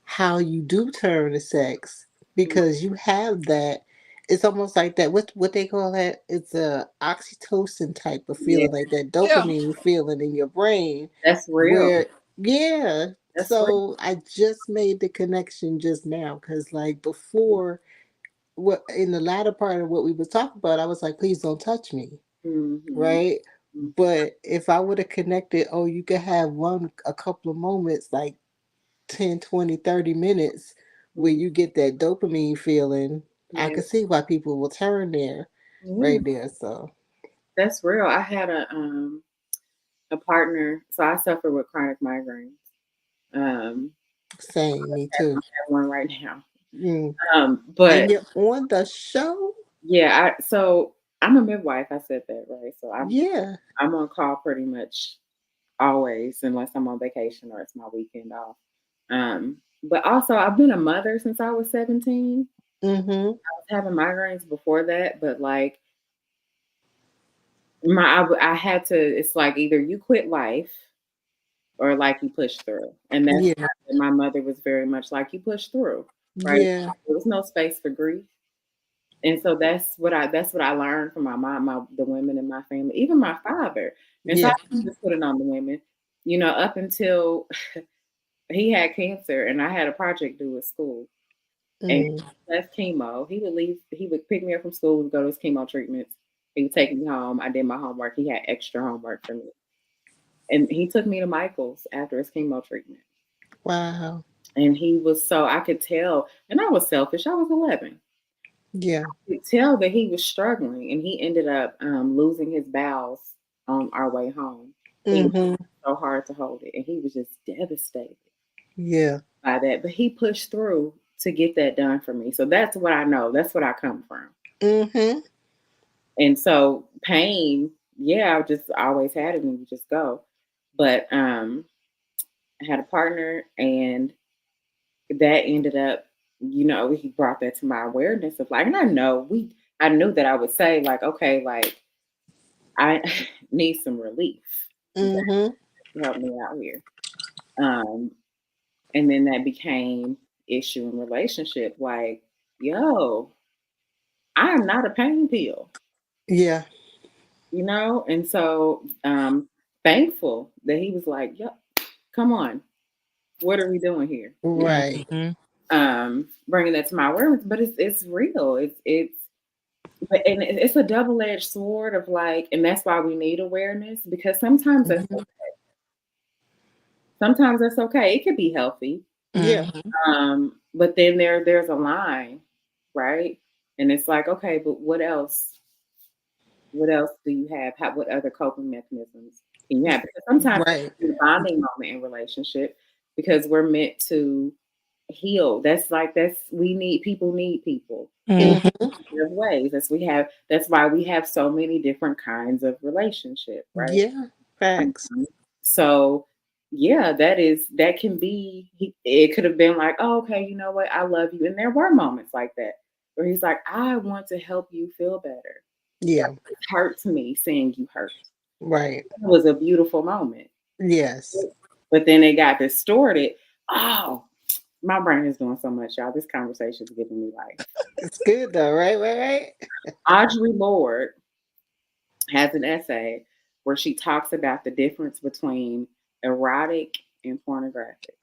how you do turn to sex because you have that. it's almost like that. What they call that? It's a oxytocin type of Yeah, feeling, like that Yeah. dopamine feeling in your brain. that's real. Where, yeah. That's real. So I just made the connection just now because, like before, what in the latter part of what we was talking about, I was like, please don't touch me, Mm-hmm. right? But if I would have connected, oh, you could have a couple of moments, like 10, 20, 30 minutes where Mm-hmm. you get that dopamine feeling, I Yeah, could see why people will turn there yeah, right there. So that's real. I had a partner, so I suffer with chronic migraines. Um, same, me too. I have one right now. Mm. And But you're on the show? yeah, so I'm a midwife. I said that right. So Yeah. I'm on call pretty much always, unless I'm on vacation or it's my weekend off. But also I've been a mother since I was 17. Mm-hmm. I was having migraines before that, but like I had to. It's like either you quit life or like you push through, and that's Yeah. my mother was very much like you push through, right? Yeah. There was no space for grief. And so that's what I learned from my mom, the women in my family, even my father. And so I Yeah. just put it on the women, up until he had cancer and I had a project due at school. And Mm. that's chemo. He would leave, he would pick me up from school, go to his chemo treatments. He would take me home. I did my homework. He had extra homework for me. And he took me to Michael's after his chemo treatment. Wow. And he was so I could tell, and I was selfish. I was 11. Yeah. Could tell that he was struggling, and he ended up losing his bowels on our way home. He was Mm-hmm. so hard to hold it, and he was just devastated Yeah. by that. But he pushed through to get that done for me. So that's what I know. That's what I come from. Mm-hmm. And so pain, yeah, I just always had it, and you just go. But I had a partner, and that ended up, he brought that to my awareness of like, and I knew that I would say like, okay, like I need some relief. Mm-hmm. Help me out here. Um, and then that became issue in relationship. Like, yo, I am not a pain pill, Yeah. And so thankful that he was like, yep, come on, what are we doing here? Right. Mhm. Bringing that to my awareness, but it's real. And it's a double-edged sword of like, and that's why we need awareness because Mm-hmm. sometimes that's okay. It could be healthy. Yeah. Mhm. But then there's a line, right? And it's like, okay, but what else? What else do you have? What other coping mechanisms can you have? Because sometimes Right. it's a bonding moment in relationship because we're meant to heal. We need people in Mhm. Mm-hmm. ways. That's why we have so many different kinds of relationship, right? Yeah. Facts. So yeah, that can be it could have been like, oh, okay, you know what, I love you. And there were moments like that where he's like, I want to help you feel better. Yeah. It hurts me seeing you hurt. Right. It was a beautiful moment. Yes. But then it got distorted. Oh, my brain is doing so much, y'all. This conversation is giving me life. It's good though, right? Right. Audre Lorde has an essay where she talks about the difference between erotic and pornographic.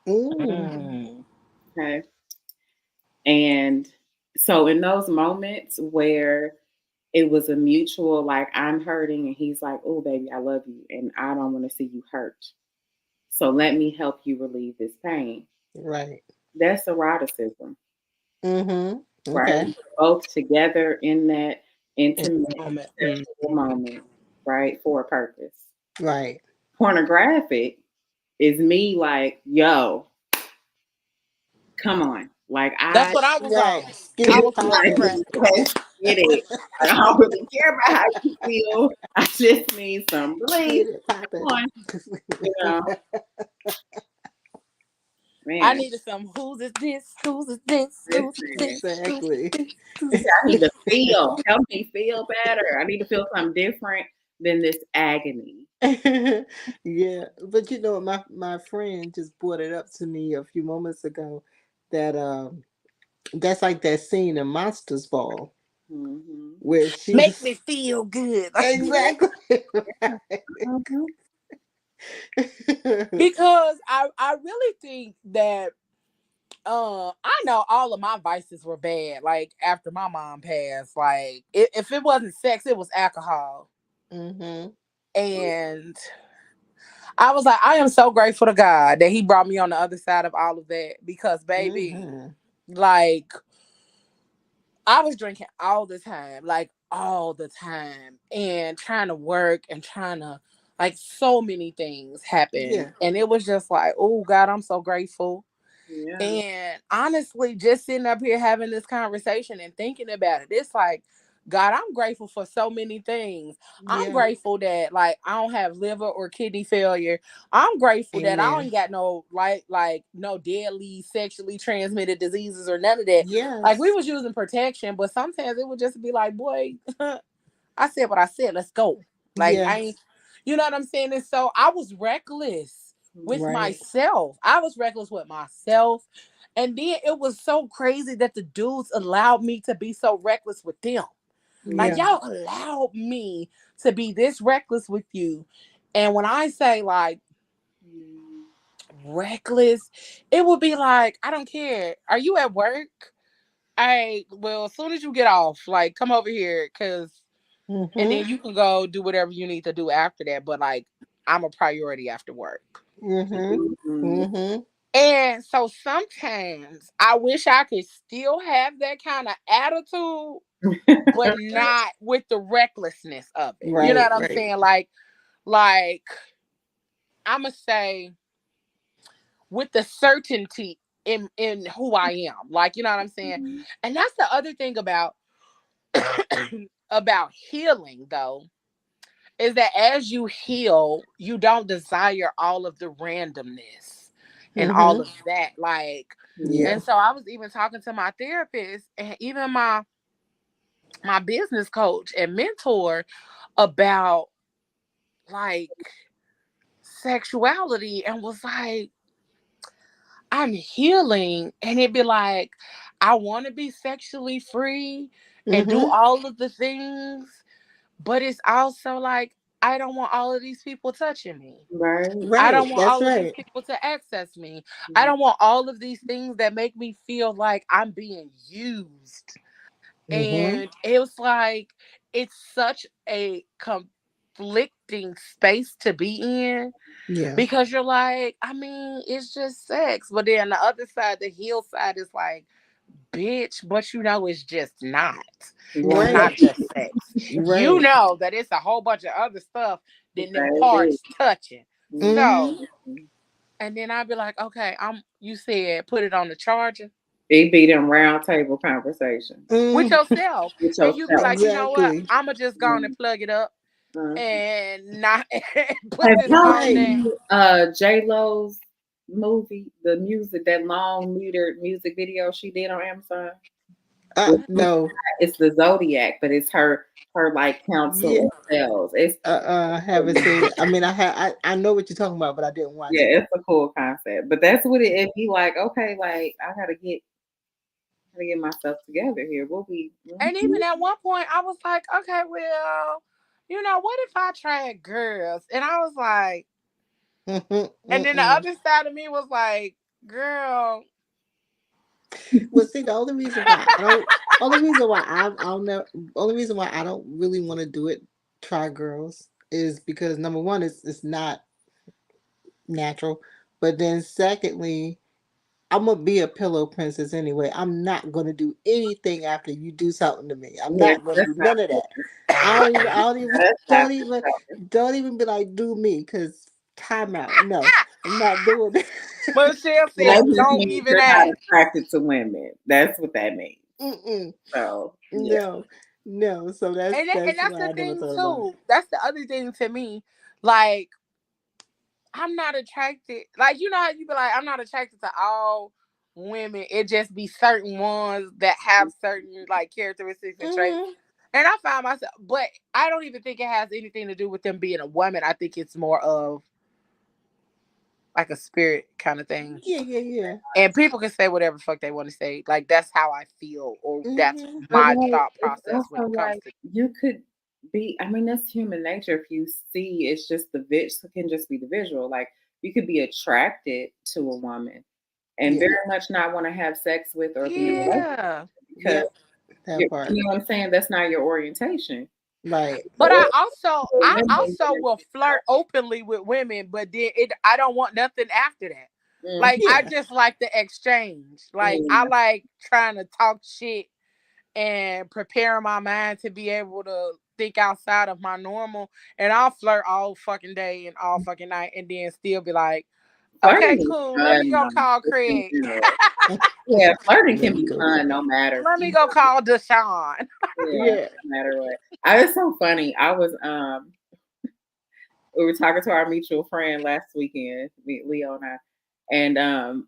Right. Ooh. Mm. Okay. And so in those moments where it was a mutual, like I'm hurting and he's like, oh, baby, I love you and I don't want to see you hurt. So let me help you relieve this pain. Right. That's eroticism, Mm-hmm. right? Okay. Both together in that In intimate the moment. sexual moment, right? For a purpose. Right. Pornographic is me like, yo, come on. Like That's I what I was Right. on. Get I it was like, popping. pornographic. let's get it. I don't really care about how you feel. I just need some relief. Get it Come popping. on, you know, I man. needed some who's is this? Who's is this? Who's is Listen, this? Who's Exactly. is I need to feel. Help me feel better. I need to feel something different than this agony. Yeah, but my friend just brought it up to me a few moments ago that That's like that scene in Monsters Ball Mm-hmm. where Make me she's feel good. exactly Mm-hmm. Because I really think that I know all of my vices were bad. Like after my mom passed, like if it wasn't sex, it was alcohol. Mhm. And I was like, I am so grateful to God that He brought me on the other side of all of that. Because baby, Mhm. like I was drinking all the time, like all the time, and trying to work and trying to like so many things happened. Yeah. And it was just like, oh God, I'm so grateful. Yeah. And honestly, just sitting up here having this conversation and thinking about it, it's like, God, I'm grateful for so many things. I'm Yeah. grateful that like I don't have liver or kidney failure. I'm grateful that I Amen. ain't got no like no deadly sexually transmitted diseases or none of that. Like we Yes. was using protection, but sometimes it would just be like, boy, I said what I said. Let's go. Like I ain't, Yes. you know what I'm saying? And so I was reckless with Right. myself. I was reckless with myself. And then it was so crazy that the dudes allowed me to be so reckless with them. Like Yeah. Mm-hmm. y'all allowed me to be this reckless with you. And when I say like reckless, it would be like, I don't care. Are you at work? I well, as soon as you get off, like come over here, cause and Mhm. then you can go do whatever you need to do after that. But like, I'm a priority after work. Mhm. Mm-hmm. Mhm. And so sometimes I wish I could still have that kind of attitude, but not with the recklessness of it. You know Right. what I'm Right. saying? Like I'ma say with the certainty in who I am. Like, you know what I'm saying? And that's the other thing about about healing though, is that as you heal, you don't desire all of the randomness and all Mhm. of that. Like, Yeah. and so I was even talking to my therapist and even my business coach and mentor about like sexuality and was like, I'm healing. And it'd be like, I want to be sexually free and do Mhm. all of the things, but it's also like, I don't want all of these people touching me. Right. I Right. don't want That's all of these right. people to access me. I don't want all of these things that make me feel like I'm being used. Mhm. And it was like, it's such a conflicting space to be in Yeah. because you're like, I mean, it's just sex. But then the other side, the heel side is like, bitch, but you know, it's just not. It's Right. Right. not just sex. You Right. know that it's a whole bunch of other stuff than them Baby. parts touching. Mhm. So, and then I'd be like, okay, you said put it on the charger It be them round table conversations with Mm. yourself. with And you be yourself. like, you know what? Exactly. I'ma just go on and plug it up Mhm. and not put Have this y'all phone Right. down. seen J Lo's movie, the music, that long meter music video she did on Amazon? It's, No. it's the Zodiac, but it's her like council Yeah. of spells. It's I haven't seen it. I mean, I know what you're talking about, but I didn't watch yeah, it. it's a cool concept. But that's what it be like. Okay, like I gotta get myself together here. We'll be. And even at one point, I was like, okay, well, what if I tried girls? And I was like, Mhm. and then the Mm-mm. other side of me was like, girl, Well, see, the only reason why I don't, I'll never, only reason why I don't really want to do it, try girls, is because number one, it's not natural, but then secondly, I'm gonna be a pillow princess anyway. I'm not gonna do anything after you do something to me. I'm Yeah, not gonna that's do not none of fair. that. I don't even, That's not don't even be like, do me, because time out. No, I'm not doing that. Michelle That said, just don't means even you're not ask. attracted to women. That's what that means. Mm-mm. So yeah. No, no. So that's And that's that's why the I never thing thought about it. too. That's the other thing to me. Like, I'm not attracted. Like, you know how you be like, I'm not attracted to all women. It just be certain ones that have certain like characteristics and traits. Hmm. And I find myself, but I don't even think it has anything to do with them being a woman. I think it's more of like a spirit kind of thing. Yeah. And people can say whatever the fuck they want to say. Like that's how I feel, or that's Hmm. But my like, thought it's process when also it comes like to. you could be. I mean, that's human nature. If you see, it's just the can just be the visual. Like you could be attracted to a woman and Yeah. very much not want to have sex with or be in a relationship Yeah. because Yep. That part. you know what I'm saying. That's not your orientation. Right. But I Or also I also will flirt openly with women, but then I don't want nothing after that. Like I Yeah. just like the exchange. Like I Yeah. like trying to talk shit and preparing my mind to be able to think outside of my normal. And I'll flirt all fucking day and all fucking night, and then still be like, Flirting okay, is cool. Let me fun, go though, call just in Craig. general. Yeah, flirting Let can me be go fun call. no matter. Let me go call Deshaun. Yeah, Yeah. no matter what. I was so funny. I was we were talking to our mutual friend last weekend, Leo and I, and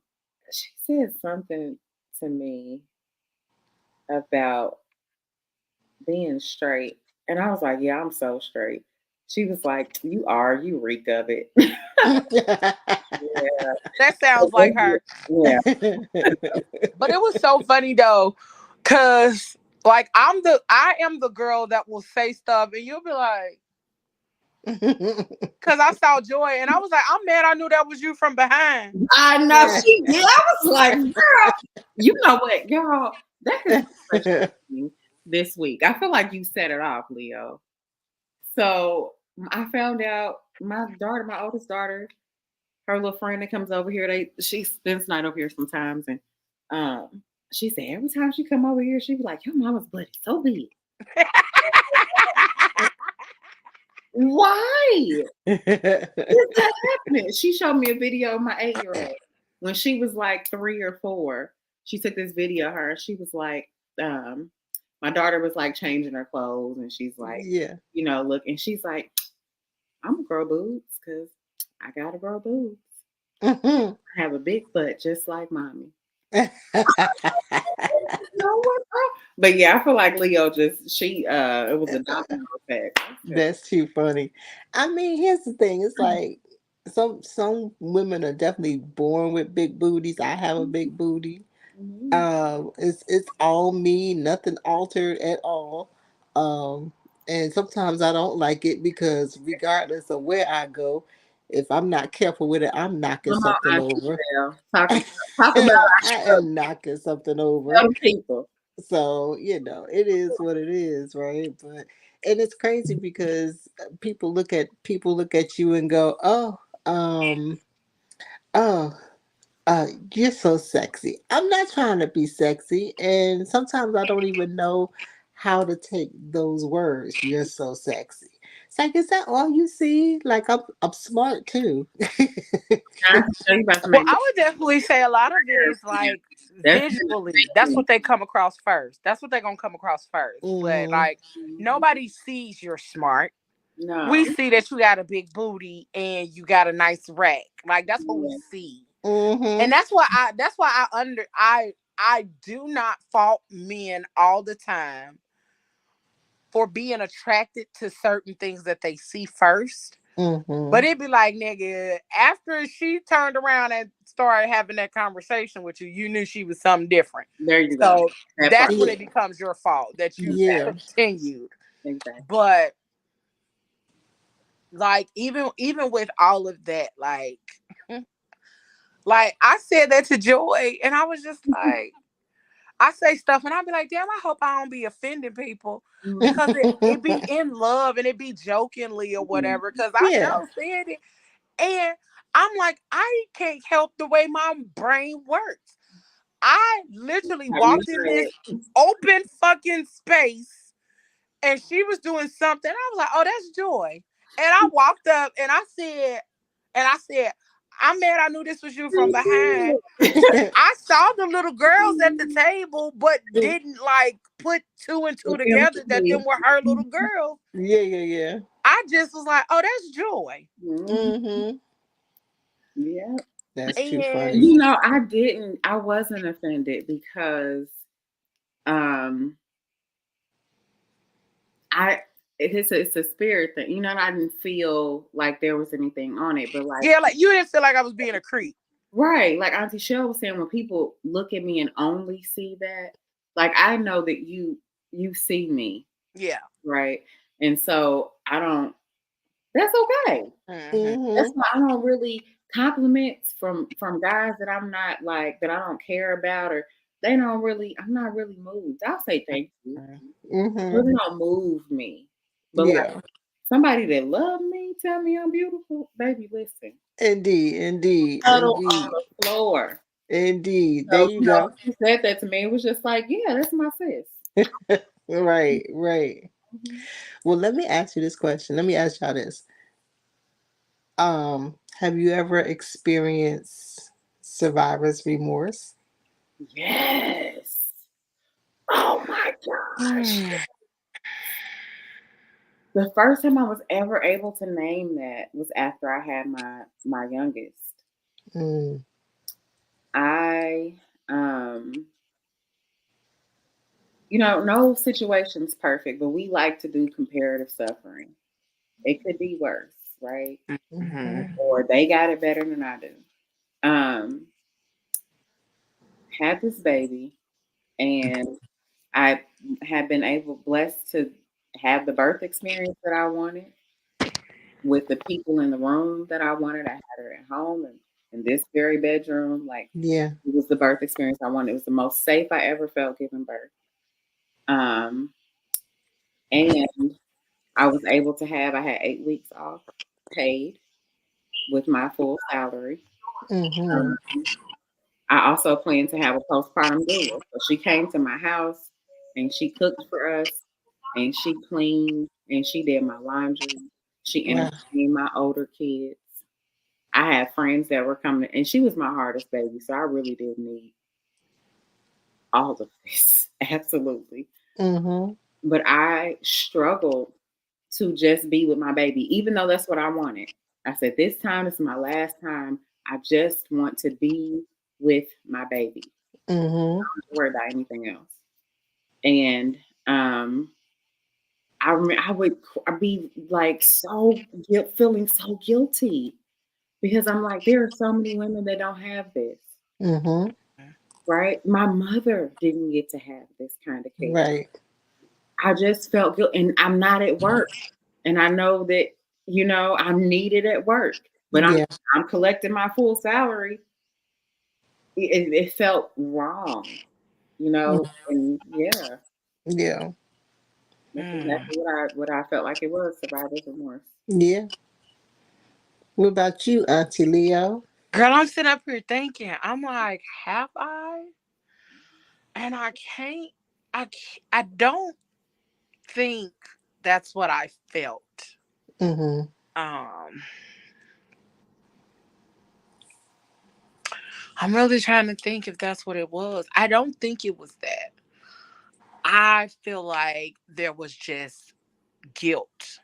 she said something to me about being straight, and I was like, "Yeah, I'm so straight." She was like, "You are, you reek of it." Yeah, That sounds like her. yeah. But it was so funny though, cause like I am the girl that will say stuff and you'll be like, cause I saw Joy and I was like, I'm mad I knew that was you from behind. I know she did. I was like, "Girl, you know what, y'all? That is such a thing this week." I feel like you set it off, Leo. So I found out my daughter, my oldest daughter, her little friend that comes over here, she spends night over here sometimes, and she said every time she come over here, she be like, "Your mama's butt is so big." Why? What's that happening? She showed me a video of my 8-year-old when she was like 3 or 4. She took this video of her, and she was like, my daughter was like changing her clothes, and she's like, Yeah. look, and she's like, "I'm gonna grow boobs because I gotta grow boobs. Mhm. I have a big butt just like mommy." But yeah, I feel like Leo it was a domino effect. That's too funny. I mean, here's the thing. It's like some women are definitely born with big booties. I have a big booty. Mhm. It's all me, nothing altered at all. Um, and sometimes I don't like it because regardless of where I go, if I'm not careful with it, I'm knocking Come on, something Auntie over. Belle. Talk about I our struggle. am knocking something over. Tell the people. So, it is what it is, right? But and it's crazy because people look at you and go, "Oh, oh, you're so sexy." I'm not trying to be sexy, and sometimes I don't even know how to take those words. You're so sexy. It's like, is that all you see? Like I'm smart too. I have to show you about to Well, make me I would definitely say a lot of it is yeah. like That's visually. That's what they come across first. That's what they're gonna come across first. But Hmm. like nobody sees you're smart. We no. see that you got a big booty and you got a nice rack. Like that's what we Yeah. see. And Hmm. that's why I do not fault men all the time for being attracted to certain things that they see first. But Hmm. it'd be like, nigga, after she turned around and started having that conversation with you, you knew she was something different. There you go. So That part. that's when it Yeah. becomes your fault that you Yeah. Exactly. continued. Exactly. But like even with all of that, like I said that to Joy, and I was just like, I say stuff, and I be like, damn, I hope I don't be offending people because it be in love and it be jokingly or Mhm. whatever. Because I Yeah. sure said it, and I'm like, I can't help the way my brain works. I literally How you walked in say this it. open fucking space and she was doing something. I was like, oh, that's Joy. And I walked up and I said, I'm mad I knew this was you from behind. I saw the little girls at the table, but didn't like put two and two together that them were her little girls. Yeah, yeah, yeah. I just was like, oh, that's Joy. Mhm. Hmm. Yeah. That's too And funny. I wasn't offended because um I it's a spirit thing. You know, I didn't feel like there was anything on it, but like, Yeah, like you didn't feel like I was being a creep. right, like Auntie Shell was saying, when people look at me and only see that, like I know that you see me, Yeah. right? And so I don't. That's okay. Mm-hmm. That's Mm-hmm. why I don't really compliments from guys that I'm not like that I don't care about, or they don't really. I'm not really moved. I'll say thank you, Mm-hmm. but it don't move me. But like Yeah. somebody that love me, tell me I'm beautiful, baby. Listen, Indeed. Indeed. cuddle on Indeed. the floor. Indeed. There So you go. she said that to me. It was just like, yeah, that's my sis. Right. Right. Mhm. Well, let me ask you this question. Let me ask y'all this. Have you ever experienced survivor's remorse? Yes. Oh my gosh. Mm. The first time I was ever able to name that was after I had my youngest. Mm, I you know, no situation's perfect, but we like to do comparative suffering. It could be worse, right? Mm-hmm. mhm, Or they got it better than I do. Um, had this baby, and I had been able blessed to have the birth experience that I wanted with the people in the room that I wanted. I had her at home and in this very bedroom. Like yeah. it was the birth experience I wanted. It was the most safe I ever felt giving birth. Um, and I was able to have. I had 8 weeks off, paid with my full salary. Mhm. Um, I also planned to have a postpartum doula. So she came to my house and she cooked for us and she cleaned and she did my laundry. She Wow. entertained my older kids. I had friends that were coming, and she was my hardest baby, so I really did need all of this, absolutely. Mhm. But I struggled to just be with my baby, even though that's what I wanted. I said, this time is my last time. I just want to be with my baby. Mhm. Don't worry about anything else. And um, I remember I'd be like feeling so guilty because I'm like, there are so many women that don't have this. Mhm. Right? My mother didn't get to have this kind of care. Right. I just felt guilt, and I'm not at work, and I know that I'm needed at work, but I'm Yeah. I'm collecting my full salary. It felt wrong, Mm, and yeah, yeah. that's Mm. exactly what I felt like it was survivor's remorse. Yeah. What about you, Auntie Leo? Girl, I'm sitting up here thinking, I'm like, have I? And I don't think that's what I felt. Mhm. Um, I'm really trying to think if that's what it was. I don't think it was that. I feel like there was just guilt,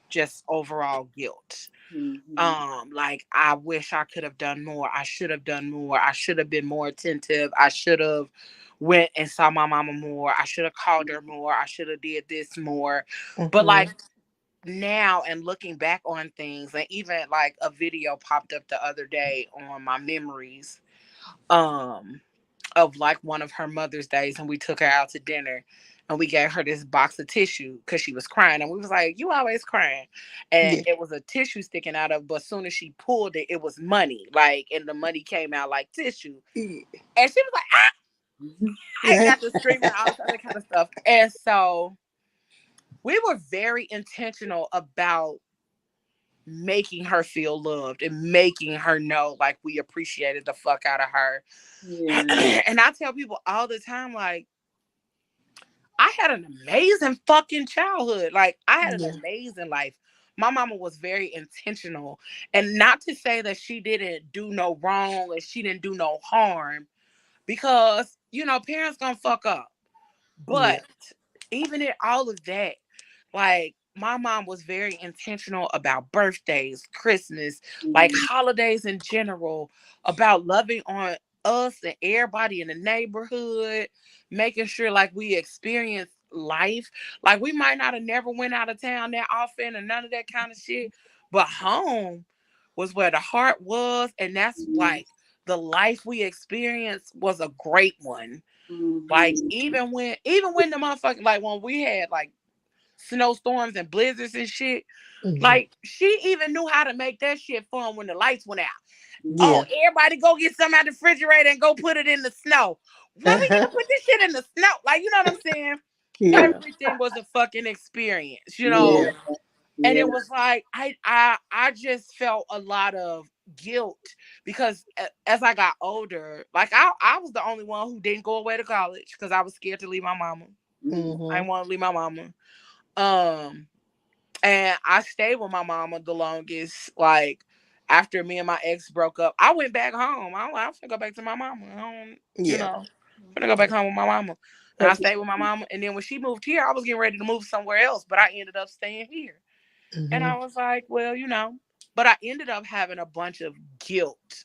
just overall guilt. Hmm. Like I wish I could have done more. I should have done more. I should have been more attentive. I should have went and saw my mama more. I should have called her more. I should have did this more. But like Mhm. now and looking back on things, and even like a video popped up the other day on my memories um of like one of her Mother's Days, and we took her out to dinner and we gave her this box of tissue because she was crying, and we was like, you always crying. And Yeah. it was a tissue sticking out of, but as soon as she pulled it, it was money, like, and the money came out like tissue. And she was like, ah, I got to screaming and all this other kind of stuff. And so we were very intentional about making her feel loved and making her know like we appreciated the fuck out of her. Yeah. And I tell people all the time, like, I had an amazing fucking childhood. Like, I had an Yeah. amazing life. My mama was very intentional. And not to say that she didn't do no wrong and she didn't do no harm, because, parents gonna fuck up. Yeah. But even in all of that, like, my mom was very intentional about birthdays, Christmas, like Mhm. holidays in general, about loving on us and everybody in the neighborhood, making sure like we experience life. Like we might not have never went out of town that often or none of that kind of shit, but home was where the heart was, and that's Mhm. like the life we experienced was a great one. Like Mhm. even when the motherfucking like when we had like snowstorms and blizzards and shit, Mhm. like she even knew how to make that shit fun when the lights went out. Oh, Yeah. everybody go get some out the refrigerator and go put it in the snow. Let me get put this shit in the snow. Like, you know what I'm saying? Yeah. Everything was a fucking experience, you know? Yeah. Yeah. And Yeah. it was like I just felt a lot of guilt because as I got older, like I was the only one who didn't go away to college because I was scared to leave my mama. Mhm. I Mhm. didn't want to leave my mama. Um and I stayed with my mama the longest. Like after me and my ex broke up, I went back home. I'm gonna go back to my mama. I don't, Yeah. I'm gonna go back home with my mama. And I Cause stayed with my mama. And then when she moved here, I was getting ready to move somewhere else, but I ended up staying here. And I Mhm. was like, well, but I ended up having a bunch of guilt.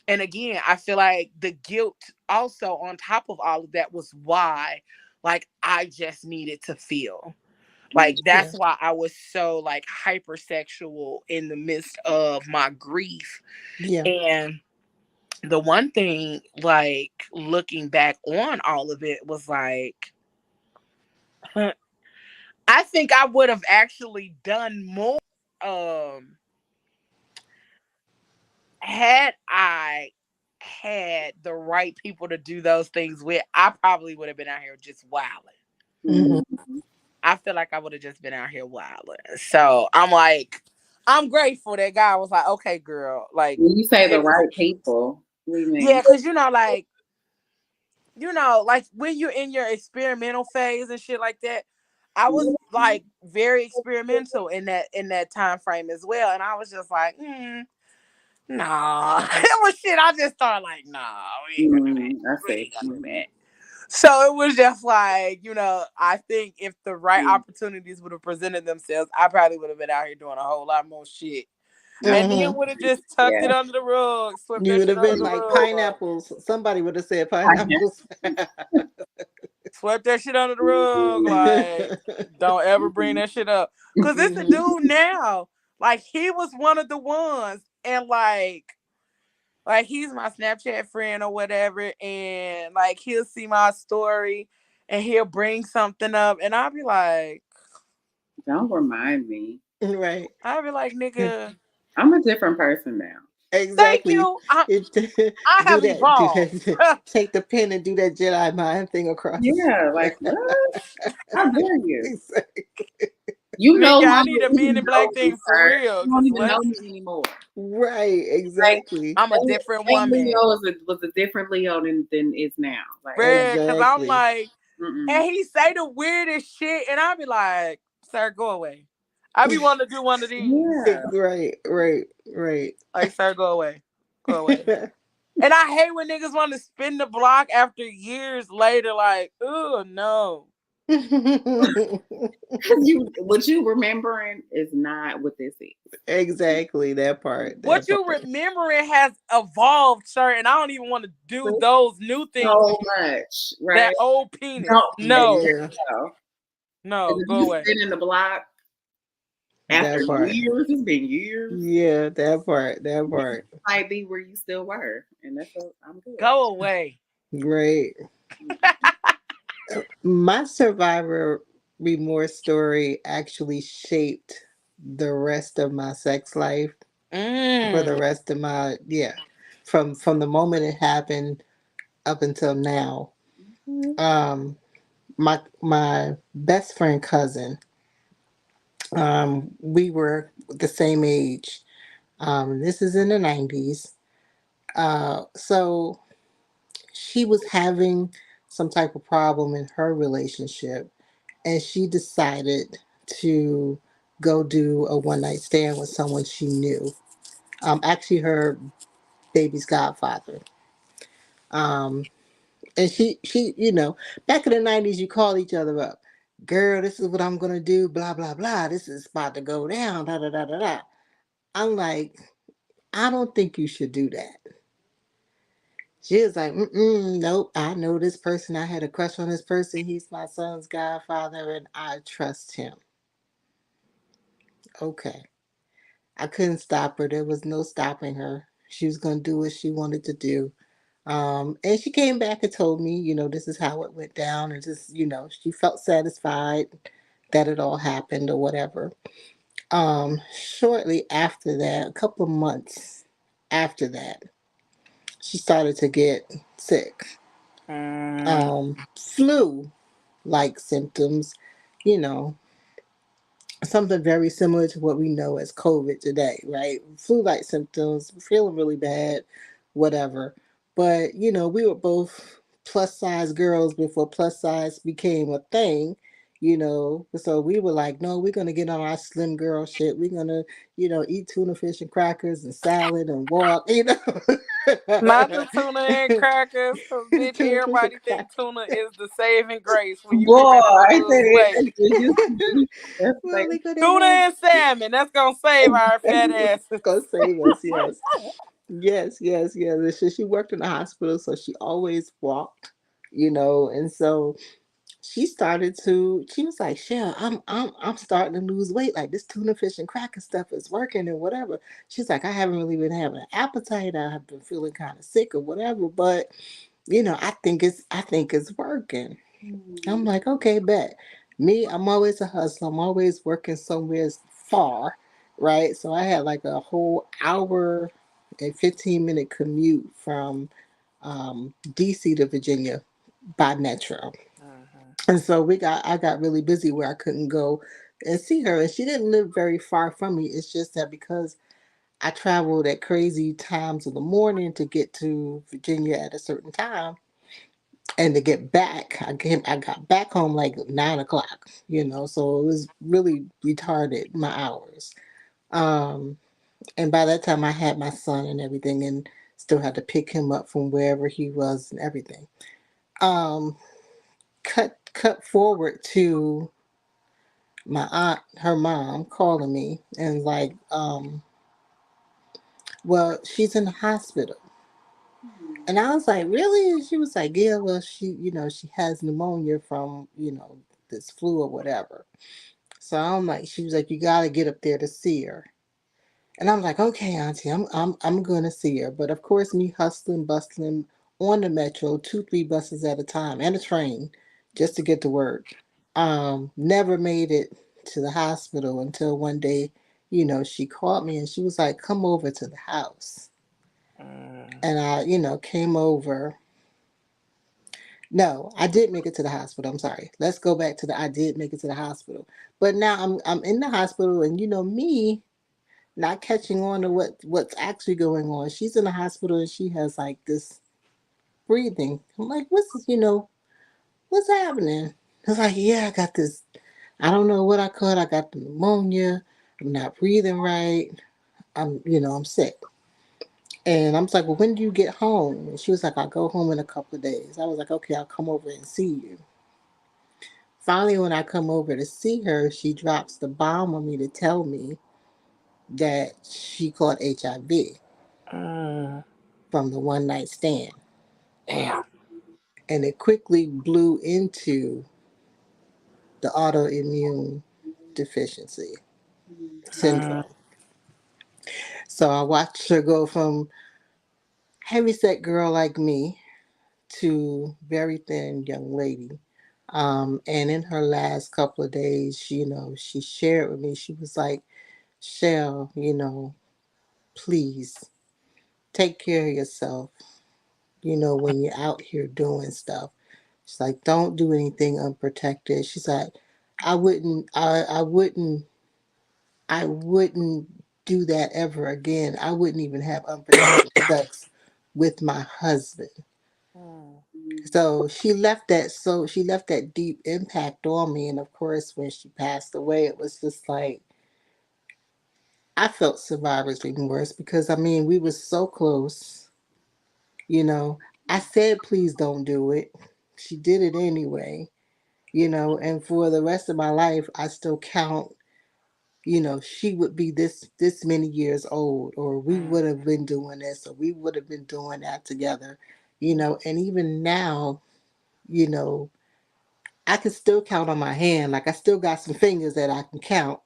And again, I feel like the guilt also on top of all of that was why, like, I just needed to feel. Like Yeah. that's why I was so like hypersexual in the midst of my grief. Yeah. And the one thing, like looking back on all of it, was like I think I would have actually done more um had I had the right people to do those things with. I probably would have been out here just wilding. Mhm. Mhm. I feel like I would have just been out here wilding. So I'm like, I'm grateful that God was like, okay, girl, like When you say the this. right people, what do you Yeah, mean? because like when you're in your experimental phase and shit like that, I was like very experimental in that time frame as well. And I was just like, nah. It was shit. I just thought like, nah, we ain't gonna do that. I We see. ain't gonna do that. So it was just like, I think if the right opportunities would have presented themselves, I probably would have been out here doing a whole lot more shit. And then Mhm. would have just tucked Yeah. it under the rug, swept You that would shit have under been the like rug. pineapples. Somebody would have said I know. pineapples. Swept that shit under the rug. Like, don't ever bring that shit up. Cause it's a Mhm. dude now. Like, he was one of the ones. And like he's my Snapchat friend or whatever. And like he'll see my story and he'll bring something up. And Don't remind me. Right. I'll be like, nigga, I'm a different person now. thank Exactly. you. I, It I do have that. Do evolved. that. Take the pen and do that Jedi mind thing across. Yeah, like what? How dare you? Exactly. You no Nigga, I longer need a Men even in know Black me, thing for sir. real. You don't Cause even know what? me anymore. Right. Like Exactly. I'm a different Saint woman. Leo was a different Leo than is now. Like, Bruh, cause I'm Exactly. like, mm-mm. and he say the weirdest shit, and I'll be like, sir, go away. I be wanting to do one of these. Yeah. Right. Right. Right. Like, sir, go away. Go away. And I hate when niggas want to spin the block after years later, like, oh no. Cause what you remembering is not what this is. Exactly. That part. What That you part. remembering has evolved, sir, and I don't even want to do those new things So with you. much, That right? old penis. No, No. Yeah. no. No, If go you away. spinning the block after That part. years, it's been years. Yeah. That part. That part. Might be where you still were, and I'm good. Go away. Great. My survivor remorse story actually shaped the rest of my sex life for the Mm. rest of my from the moment it happened up until now. Mhm. My best friend cousin, we were the same age. This is in the 90s. So she was having some type of problem in her relationship, and she decided to go do a one night stand with someone she knew. Actually, her baby's godfather. Um, and she, back in the 90s, you call each other up. Girl, this is what I'm gonna do. Blah blah blah. This is about to go down. Da da da da da. I'm like, I don't think you should do that. She was like, mm-mm, nope, I know this person. I had a crush on this person. He's my son's godfather and I trust him. Okay. I couldn't stop her. There was no stopping her. She was going to do what she wanted to do. And she came back and told me, this is how it went down. And just, she felt satisfied that it all happened or whatever. Shortly after that, a couple of months after that, she started to get sick. Mm, Flu like symptoms, you know, something very similar to what we know as COVID today, right? Flu like symptoms, feeling really bad, whatever. But, we were both plus size girls before plus size became a thing. So we were like, no, we're gonna get on our slim girl shit. We're gonna, eat tuna fish and crackers and salad and walk, not the tuna and crackers, because bitch, tuna fish and everybody think crackers. tuna is the saving grace when you get Boy, ready to I lose weight. said it used to be. That's Well, like, we gonna Tuna have and salmon, that's gonna save our fat asses. gonna save us, yes. Yes, yes, yes. She worked in the hospital, so she always walked, and so she was like, Shell, I'm starting to lose weight. Like this tuna fish and cracker stuff is working and whatever. She's like, I haven't really been having an appetite. I have been feeling kind of sick or whatever, but I think it's working. I'm like, okay, bet. Me, I'm always a hustler. I'm always working somewhere far, right? So I had like a whole hour and 15-minute commute from DC to Virginia by metro. Mhm. And so I got really busy where I couldn't go and see her. And she didn't live very far from me. It's just that because I traveled at crazy times of the morning to get to Virginia at a certain time, and to get back, I got back home like 9 o'clock. So it was really retarded my hours. Um, and by that time, I had my son and everything, and still had to pick him up from wherever he was and everything. Um, cut forward to my aunt, her mom, calling me and like, well, she's in the hospital. And I was like, really? And she was like, yeah, well, she has pneumonia from, this flu or whatever. So I'm like, she was like, you got to get up there to see her. And I'm like, okay, Auntie, I'm going to see her. But of course, me hustling, bustling on the metro, 2, 3 buses at a time, and a train just to get to work. Never made it to the hospital until one day, she called me and she was like, come over to the house. Mm, And I, came over. No, I did make it to the hospital. I'm sorry. Let's go back to the I did make it to the hospital. But now I'm in the hospital and me not catching on to what's actually going on. She's in the hospital and she has like this breathing. I'm like, what's happening? It's like, yeah, I got this. I don't know what I caught. I got the pneumonia. I'm not breathing right. I'm sick. And I'm like, well, when do you get home? And she was like, I'll go home in a couple of days. I was like, okay, I'll come over and see you. Finally, when I come over to see her, she drops the bomb on me to tell me that she caught HIV mm, from the one night stand. damn. And it quickly blew into the autoimmune deficiency Mm, syndrome. So I watched her go from heavyset girl like me to very thin young lady. And in her last couple of days, she shared with me, she was like, Shell, please take care of yourself, when you're out here doing stuff. She's like, don't do anything unprotected. She's like, I wouldn't do that ever again. I wouldn't even have unprotected sex with my husband. mm, So she left that deep impact on me. And of course, when she passed away, it was just like I felt survivor's remorse because we were so close. You know, I said, please don't do it. She did it anyway. And for the rest of my life, I still count. She would be this many years old, or we mm, would have been doing this, or we would have been doing that together. And even now, you know, I can still count on my hand. Like I still got some fingers that I can count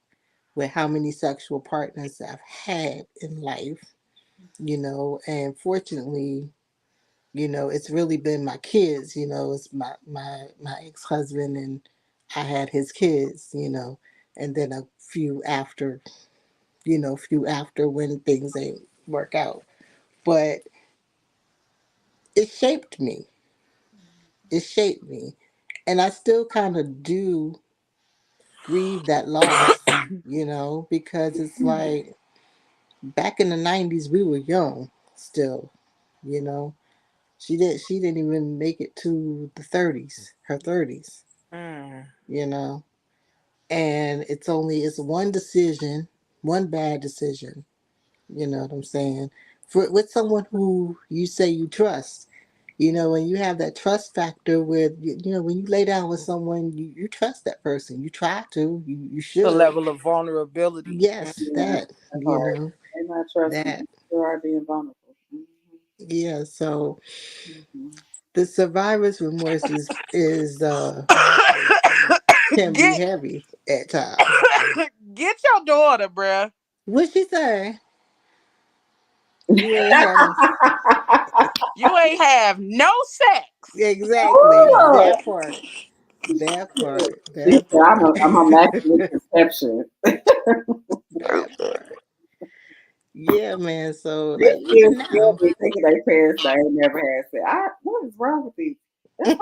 with how many sexual partners I've had in life, and fortunately, it's really been my kids, it's my ex-husband, and I had his kids, and then a few after when things ain't work out. But it shaped me. It shaped me. And I still kind of do grieve that loss, because it's like back in the 90s we were young still, you know. She didn't even make it to the 30s, her 30s, Mm. you know. And it's one decision, one bad decision, you know what I'm saying? With someone who you say you trust. When you have that trust factor with, when you lay down with someone, you trust that person. You try to, you The should. level of vulnerability. Yes, Yeah, that, that's hard. They not trusting. that. You are being vulnerable. Yeah, so Mm-hmm. the survivor's remorse is can be Get heavy at times. get your daughter, bruh. What she say? You ain't had no. You ain't have no sex. Exactly. Ooh, That part. That part. she That said, part. I'm a immaculate conception. That part. Yeah, man. So These like kids even still now. be thinking their parents they ain't never had sex. What is wrong with these? That's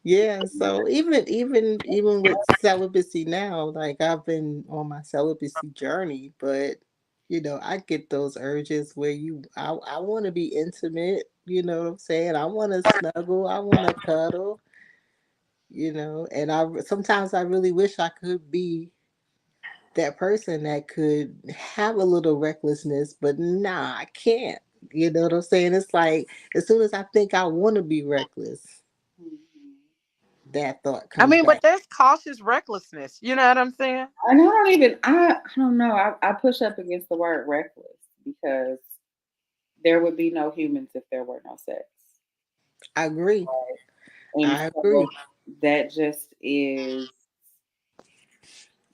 Yeah, so even with celibacy now, like I've been on my celibacy journey, but I get those urges where I want to be intimate, you know what I'm saying? I want to snuggle, I want to cuddle, and sometimes I really wish I could be that person that could have a little recklessness, but nah, I can't. You know what I'm saying? It's like as soon as I think I want to be reckless, that thought I comes mean, but back. that's cautious recklessness. You know what I'm saying? and I don't know. I push up against the word reckless because there would be no humans if there were no sex. I agree. Right? And I so agree. that just is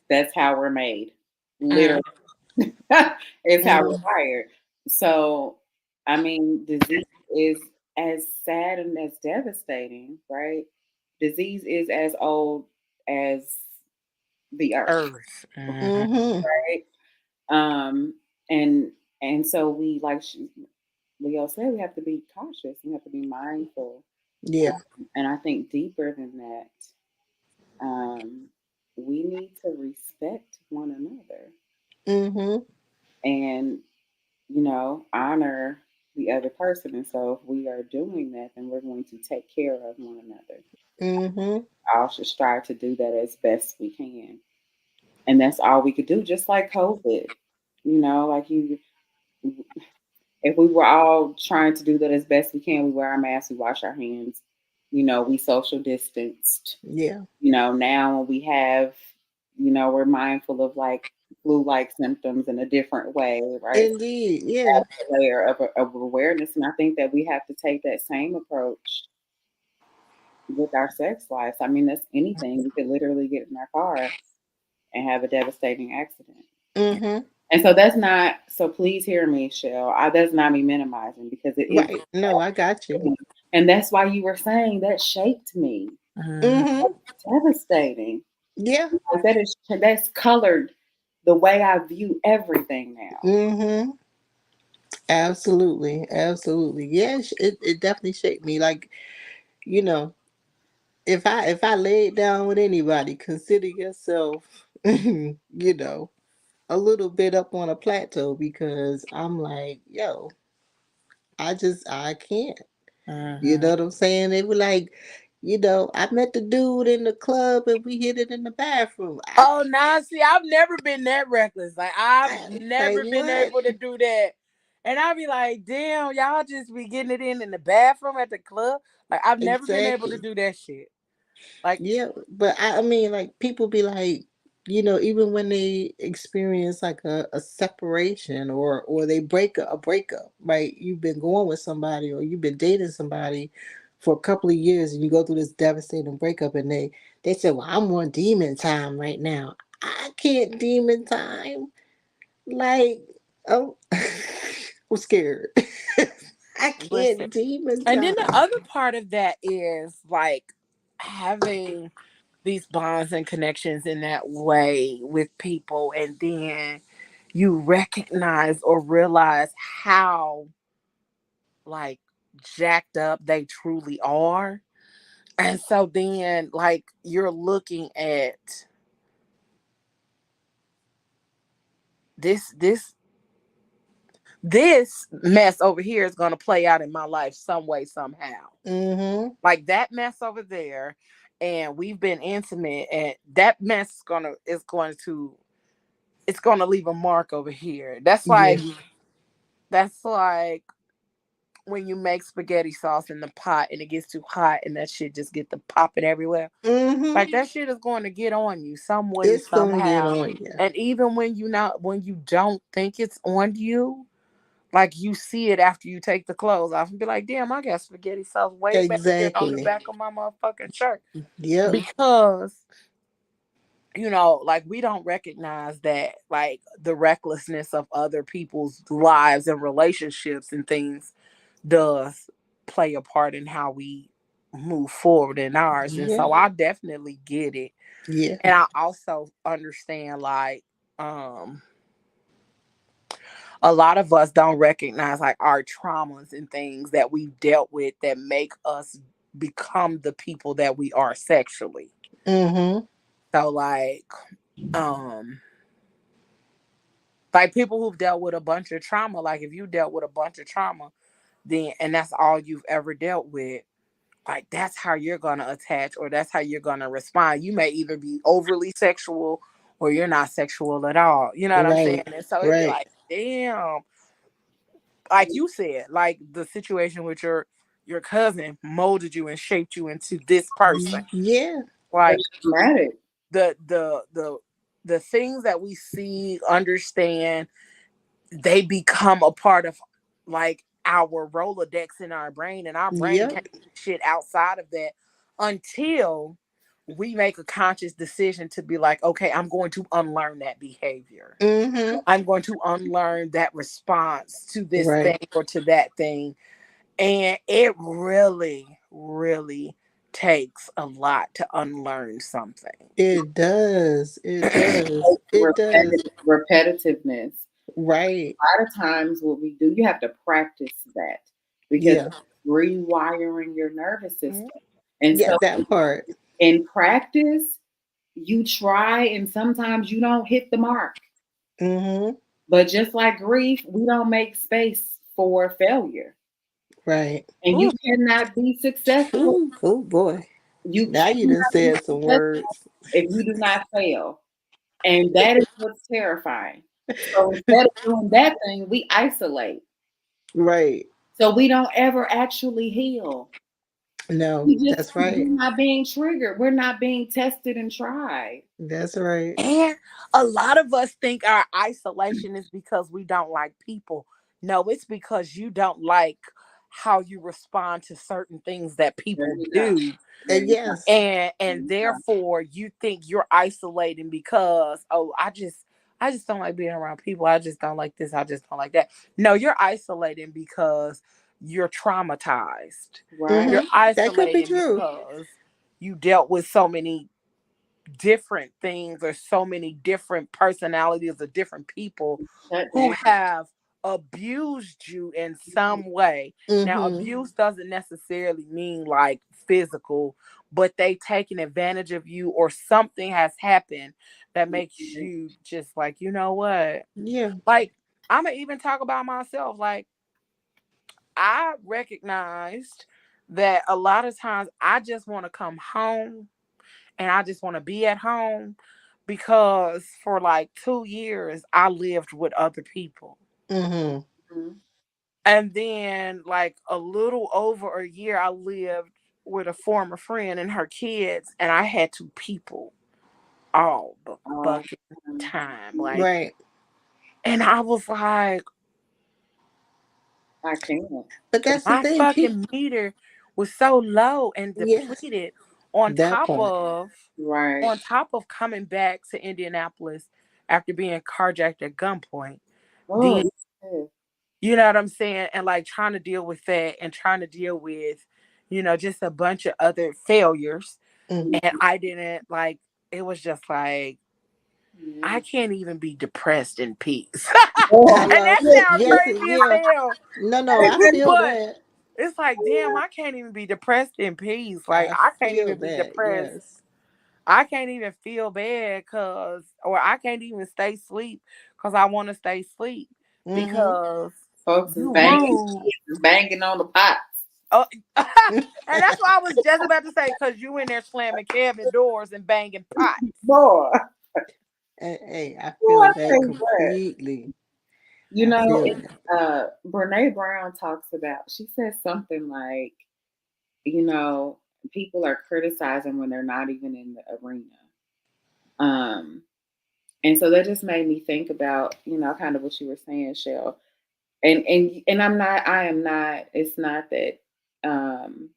that's how we're made. Mm. Literally. It's how we're Mm, wired. So I mean disease is as sad and as devastating, right? Disease is as old as the earth, Earth. Hmm. mm-hmm. right? Um, and so we Leo said we have to be cautious. We have to be mindful. Yeah. And I think deeper than that, um, we need to respect one another Mm-hmm. and honor the other person. And so if we are doing that, then we're going to take care of one another. Mm-hmm. All should strive to do that as best we can. And that's all we could do, just like COVID. Like if we were all trying to do that as best we can, we wear our masks, we wash our hands, we social distanced. Yeah. Now when we have, we're mindful of like flu-like symptoms in a different way, right? Indeed. Yeah. A layer of awareness, and I think that we have to take that same approach with our sex lives. I mean, that's anything. We could literally get in our car and have a devastating accident. Mm-hmm. And so that's not, so please hear me, Shell. That's not me minimizing because it is Right. No, I got you. devastating. And that's why you were saying that shaped me. Mm-hmm. Devastating. Yeah. Like that's colored the way I view everything now. Mm-hmm. Absolutely. Absolutely. Yeah, it definitely shaped me. Like, you know, if I lay it down with anybody, consider yourself, a little bit up on a plateau because I'm like, yo, I can't. You know Hmm. what I'm saying? They were like, I met the dude in the club and we hit it in the bathroom. Oh, now see, I've never been that reckless. Like I've Like never been what? able to do that. And I'd be like, damn, y'all just be getting it in the bathroom at the club. Like I've never been able to Exactly. do that shit. Like, Yeah, but I mean, like people be like, even when they experience like a separation, or they break a breakup, right? You've been going with somebody, or you've been dating somebody for a couple of years, and you go through this devastating breakup, and they say, well, I'm on demon time right now. I can't demon time. Like, oh, I'm scared. I Listen. can't demon And then the time. other part of that is like having these bonds and connections in that way with people, and then you recognize or realize how like jacked up they truly are. And so then like you're looking at this this mess over here is going to play out in my life some way somehow. Mm-hmm. Like that mess over there, and we've been intimate, and that mess it's going to leave a mark over here. Yeah. That's like when you make spaghetti sauce in the pot and it gets too hot and that shit just get the popping everywhere. Mm-hmm. Like that shit is going to get on you some way It's gonna get somehow. on you. And even when you don't think it's on you, like you see it after you take the clothes off and be like, damn, I got spaghetti sauce way back here on the Exactly. back of my motherfucking shirt. Yep. Because, like we don't recognize that like the recklessness of other people's lives and relationships and things does play a part in how we move forward in ours. And Yeah. so I definitely get it. Yeah. And I also understand like um a lot of us don't recognize like our traumas and things that we've dealt with that make us become the people that we are sexually. Mm-hmm. So um like people who've dealt with a bunch of trauma, like if you dealt with a bunch of trauma, then and that's all you've ever dealt with, like that's how you're gonna attach or that's how you're gonna respond. You may either be overly sexual or you're not sexual at all. You know what I'm saying? Right. And so it'd be Right. like, damn, like you said, like the situation with your cousin molded you and shaped you into this person. Yeah. Like That's traumatic. the the the the things that we see, understand, they become a part of like our Rolodex in our brain, and our brain Yep. can't do shit outside of that until we make a conscious decision to be like, okay, I'm going to unlearn that behavior. Mm-hmm. I'm going to unlearn that response to this thing Right. or to that thing. And it really, really takes a lot to unlearn something. It does. It does. It does. Repetitiveness. Right. A lot of times, what we do, you have to practice that because Yeah. it's rewiring your nervous system. And Yeah, so, that part. in practice, you try, and sometimes you don't hit the mark. Mm-hmm. But just like grief, we don't make space for failure. Right. And you Ooh, cannot be successful. Ooh, oh boy. You Now you done cannot be said some successful words. if you do not fail. And that is what's terrifying. So instead of doing that thing, we isolate. Right. So we don't ever actually heal. No, We just that's we're right. not being triggered. We're not being tested and tried. That's right. and a lot of us think our isolation is because we don't like people. No, it's because you don't like how you respond to certain things that There people you go. do. There you go. Yes. There And you go. therefore you think you're isolating because, oh, I just don't like being around people. I just don't like this. I just don't like that. No, you're isolating because you're traumatized. Right. You're Mm-hmm. That could be isolating true. because you dealt with so many different things or so many different personalities or different people Shut who down. have abused you in some way. Now, Mm-hmm. abuse doesn't necessarily mean like physical, but they taken advantage of you or something has happened that makes you just like, you know what? Yeah. Like, I'm gonna even talk about myself. Like, I recognized that a lot of times I just want to come home and I just want to be at home because for like 2 years I lived with other people. Mm-hmm. Mhm. And then like a little over a year I lived with a former friend and her kids, and I had to people all the Oh, fucking time. Like, Right. and I was like, I can't. But that's the my thing, people. fucking meter was so low and Yes, depleted on that top part. of Right. coming back to Indianapolis after being carjacked at gunpoint. Oh, Then yeah. you know what I'm saying? And like trying to deal with that and trying to deal with, just a bunch of other failures. Mm. And I didn't like it was just like Yeah. I can't even be depressed in peace. Oh, And Hello. that sounds Yes, crazy as yeah. hell. No, no, I feel But that. it's like, damn, I can't even be depressed in peace. Like I I can't feel even be that. depressed. Yes. I can't even feel bad or I can't even stay asleep because I want to stay asleep Mm-hmm. because folks is you banging, rude. banging on the pots. Oh, and that's what I was just about to say because you in there slamming cabinet doors and banging pots. Boy, Hey, I boy, feel I tell that you what. completely. You I know, feel it, that. Brene Brown talks about. She says something like, you know, people are criticizing when they're not even in the arena. Um, and so that just made me think about, kind of what you were saying, Shell. And I am not. It's not that um,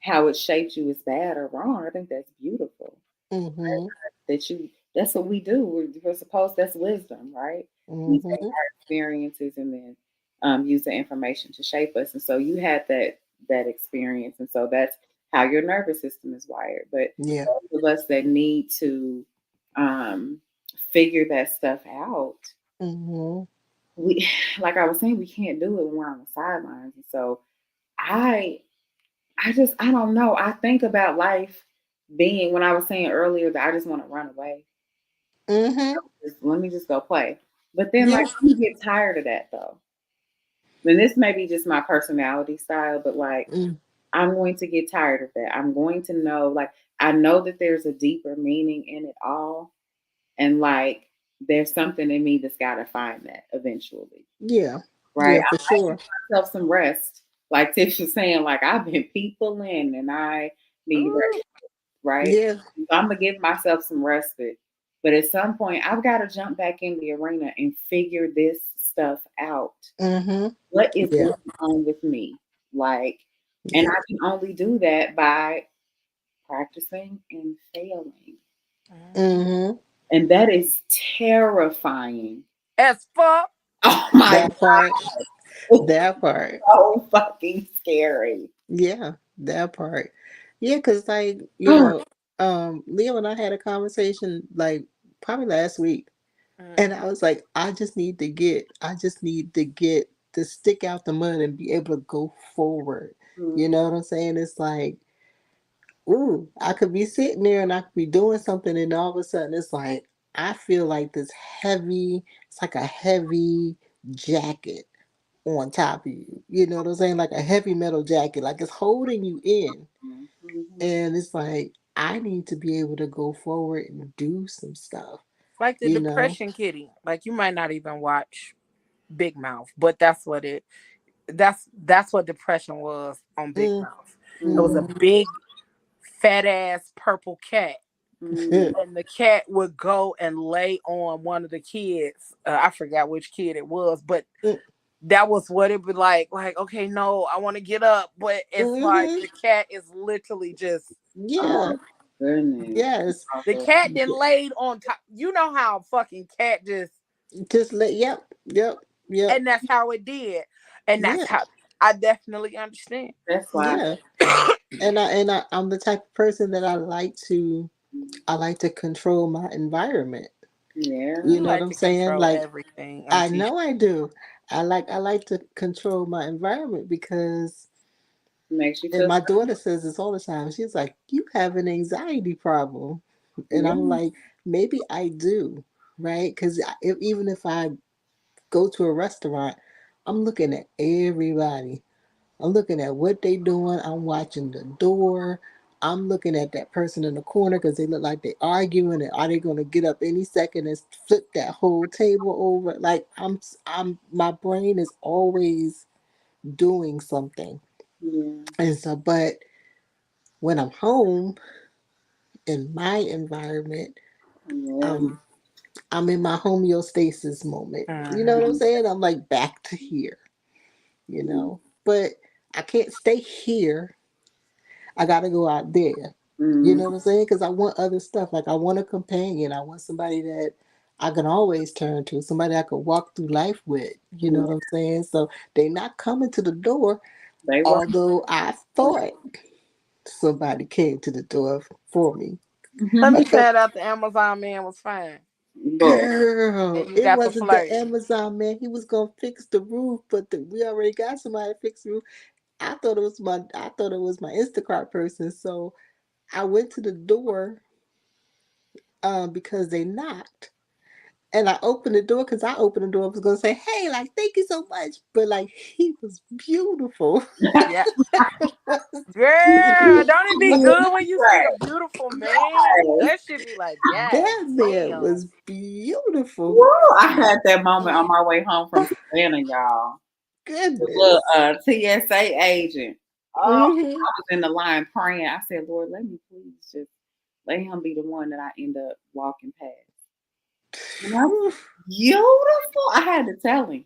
how it shaped you is bad or wrong. I think that's beautiful. Mm-hmm. That's what we do. We're supposed, that's wisdom, right? We take Mm-hmm. our experiences and then use the information to shape us. And so you had that experience, and so that's how your nervous system is wired. But Yeah. those of us that need to um, figure that stuff out, Mm-hmm. we like I was saying, we can't do it when we're on the sidelines. And so I I don't know. I think about life being when I was saying earlier that I just want to run away. Mm-hmm. Let me just go play. But then like Yeah. you get tired of that though. And this may be just my personality style, but like Mm. I'm going to get tired of that. I'm going to know, like, I know that there's a deeper meaning in it all. And like there's something in me that's gotta find that eventually. Yeah. Right. Yeah, I for might give sure. myself some rest. Like Tish was saying, like I've been people in and I need Ooh, rest, right? Yeah. So I'm gonna give myself some respite. But at some point I've got to jump back in the arena and figure this stuff out. Mm-hmm. What is Yeah. going on with me? Like, and Yeah. I can only do that by practicing and failing. mhm. Mm-hmm. And that is terrifying. As fuck. Oh my That part. God. It's That part. so fucking scary. Yeah. That part. Yeah, because like, Mm. Leo and I had a conversation like probably last week. And Mhm. I was like, I just need to get to stick out the mud and be able to go forward. You know what I'm saying? It's like, ooh, I could be sitting there and I could be doing something, and all of a sudden it's like, I feel like it's like a heavy jacket on top of you. You know what I'm saying? Like a heavy metal jacket, like it's holding you in. Mhm. And it's like, I need to be able to go forward and do some stuff, Like the you know? depression kitty. Like you might not even watch Big Mouth, but that's what depression was on Big Mm, Mouth. It was a Mhm. mm-hmm. big fat ass purple cat, Mhm. and the cat would go and lay on one of the kids. I forgot which kid it was, but that was what it would like okay, no, I want to get up, but it's like Mm-hmm. the cat is literally just Yeah. Oh goodness. Yes. the cat then laid on top. You know how a fucking cat just, Just let. Yep. Yep. Yep. and that's how it did, and that's Yeah. how I definitely understand. That's why. Yeah. I'm the type of person that I like to control my environment. Yeah. You You know what like I'm to saying? control Like, everything, I Auntie. know I do. I like to control my environment because, Makes you and feel my so. daughter says this all the time. She's like, "You have an anxiety problem," and I'm Yeah. like, "Maybe I do." Right? Because even if I go to a restaurant, I'm looking at everybody. I'm looking at what they doing. I'm watching the door. I'm looking at that person in the corner because they look like they arguing. And are they going to get up any second and flip that whole table over? Like my brain is always doing something. Yeah. And so, but when I'm home in my environment, Yeah. um I'm in my homeostasis moment. You know what I'm Mhm. saying? I'm like back to here, you know. But I can't stay here. I gotta go out there. You Mm, know what I'm saying? Because I want other stuff. Like I want a companion. I want somebody that I can always turn to, somebody I could walk through life with. You know yeah, what I'm saying? So they not coming to the door, they were. although I thought somebody came to the door for me. Let A me couple, find out the Amazon man was fine. Look, girl, And you it got the wasn't the flirt. Amazon man. He was gonna fix the roof, but we already got somebody to fix the roof. I thought it was my Instacart person. So I went to the door because they knocked. And I opened the door because I opened the door. I was gonna say, "Hey, like, thank you so much," but like, he was beautiful. Yeah. Was Girl, don't it be yeah, good when you see a beautiful man? That should be like, God that man damn. was beautiful. woo, I had that moment on my way home from Savannah, y'all. The little Goodness. TSA agent. Oh, Hmm. I was in the line praying. I said, Lord, let me please just let him be the one that I end up walking past. And I was beautiful. I had to tell him.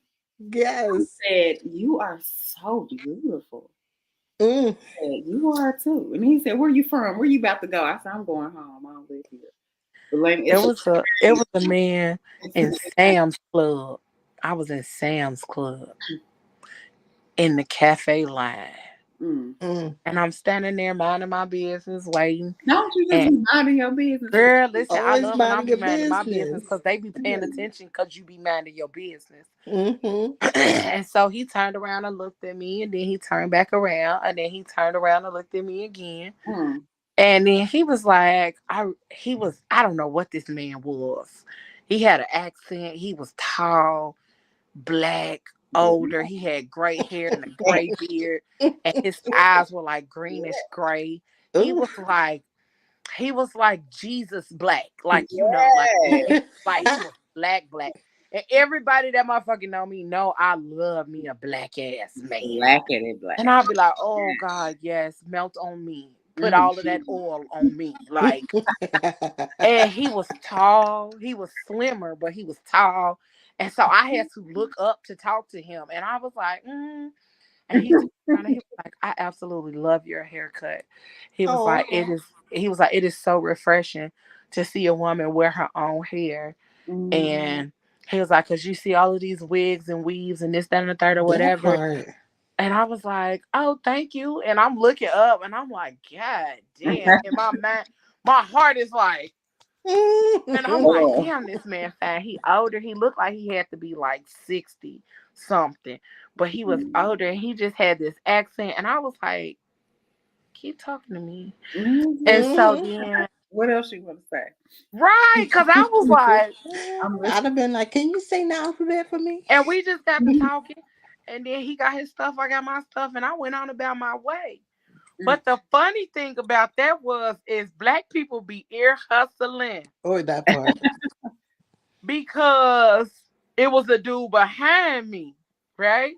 He Yes. said, you are so beautiful. Mm. I said, you are too. And he said, where you from? Where you about to go? I said, I'm going home. I don't live here. But like, It was a man it's in Sam's Club. I was in Sam's Club in the cafe line. mm. Mm. And I'm standing there minding my business, waiting. Don't you just And be minding your business? girl, listen, I Always love when I'm minding be your minding my business business. because they be paying attention because you be minding your business. Hmm. And so he turned around and looked at me, and then he turned back around, and then he turned around and looked at me again. Mm. And then he was like, I don't know what this man was. He had an accent. He was tall, black, older. He had gray hair and a gray beard, and his eyes were like greenish gray. He Ooh. was like he was like Jesus black, like Yeah. like he was black black. And everybody that motherfucking know me know I love me a black ass man. Blackity black. And I'll be like, oh God, yes, melt on me. Put Mm. all of that oil on me. Like, and he was tall, he was slimmer, but he was tall. And so I had to look up to talk to him. And I was like, And he turned around and he was like, I absolutely love your haircut. He was Oh. like, it is so refreshing to see a woman wear her own hair. Mm. And he was like, because you see all of these wigs and weaves and this, that, and the third or That whatever. part. And I was like, oh, thank you. And I'm looking up and I'm like, God damn. In my mind, my heart is like, and I'm like, Oh. damn, this man fat. He older. He looked like he had to be like 60 something. But he was older and he just had this accent. And I was like, keep talking to me. Mhm. And so Hmm. then, What else you want to say? right, because I was like, I'm I'd listening. have been like, "Can you say the alphabet for me?" and we just got to talking. And then he got his stuff, I got my stuff, and I went on about my way. Mm. But the funny thing about that is black people be ear hustling Or that part. because it was a dude behind me, right?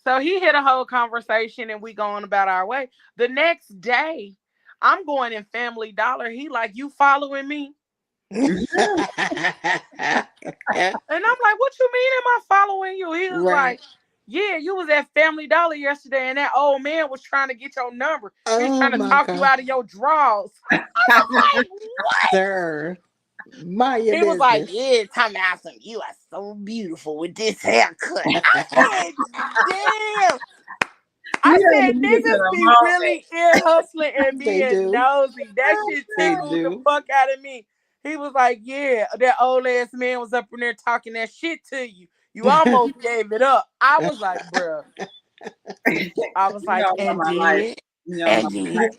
So he hit a whole conversation and we going about our way. The next day, I'm going in Family Dollar. He like, you following me? And I'm like, what you mean am I following you? He was Right. like, yeah, you was at Family Dollar yesterday and that old man was trying to get your number. He was Oh trying to my talk you God, out of your drawers. I was like, what? sir. Mind your He was like, business. yeah, Tommy Awesome, you are so beautiful with this haircut. I said, damn. I You don't said, believe it to niggas the be moment. really ear hustling and They being do. nosy. That shit They tickled the do. fuck out of me. He was like, yeah, that old ass man was up in there talking that shit to you. You almost gave it up. I was like, bruh. I was You like, don't know and my life. did. You don't know And my did. life.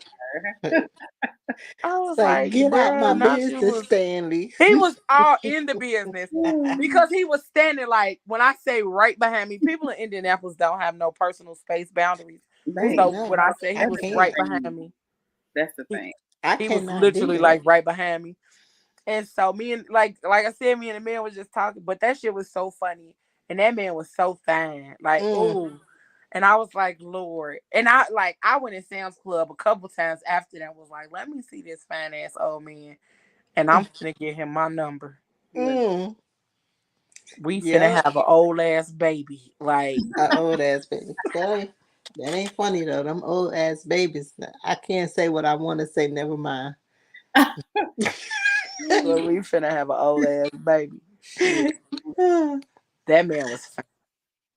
I It's was like, like, get out my bruh, not you business, was. Stanley. He was all in the business because he was standing like, when I say right behind me, people in Indianapolis don't have no personal space boundaries. They So when No, I say he I was that's the right can't. behind thing. me, That's the he, thing. I he was cannot do literally that. like right behind me. And so me and like I said, me and the man was just talking, but that shit was so funny. And that man was so fine. Like, Mm. oh. And I was like, Lord. And I went in Sam's Club a couple times after that, was like, let me see this fine ass old man. and I'm finna get him my number. Mm. We finna Yep. have an old ass baby. Like, A old ass baby. That ain't funny though. Them old ass babies. I can't say what I want to say. Never mind. well, we finna have an old ass baby. Shit, that man was fine.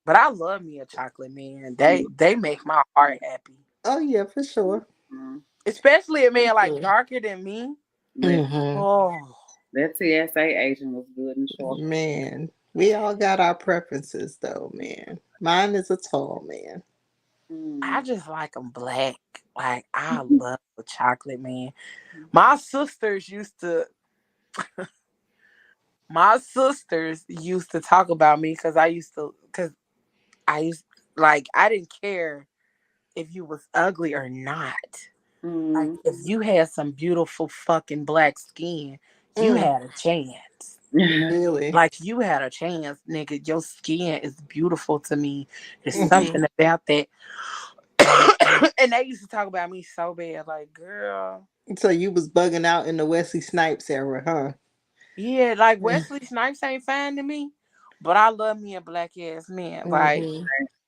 But I love me a chocolate man. They make my heart happy. Oh yeah, for sure. Mhm. Especially a For man like sure. darker than me. Listen, Hmm. Oh, that TSA agent was good and short. Man, we all got our preferences though, man. Mine is a tall man. I Mm. just like them black. Like I love a chocolate man. My sisters used to. My sisters used to talk about me because I used like I didn't care if you was ugly or not. Like Mm. if you had some beautiful fucking black skin, you Mm, had a chance. really? Like you had a chance, nigga. Your skin is beautiful to me. There's Hmm. something about that. And they used to talk about me so bad, like, girl. So you was bugging out in the Wesley Snipes era, huh? Yeah, like Wesley Snipes ain't fine to me. But I love me a black ass man. Mm-hmm.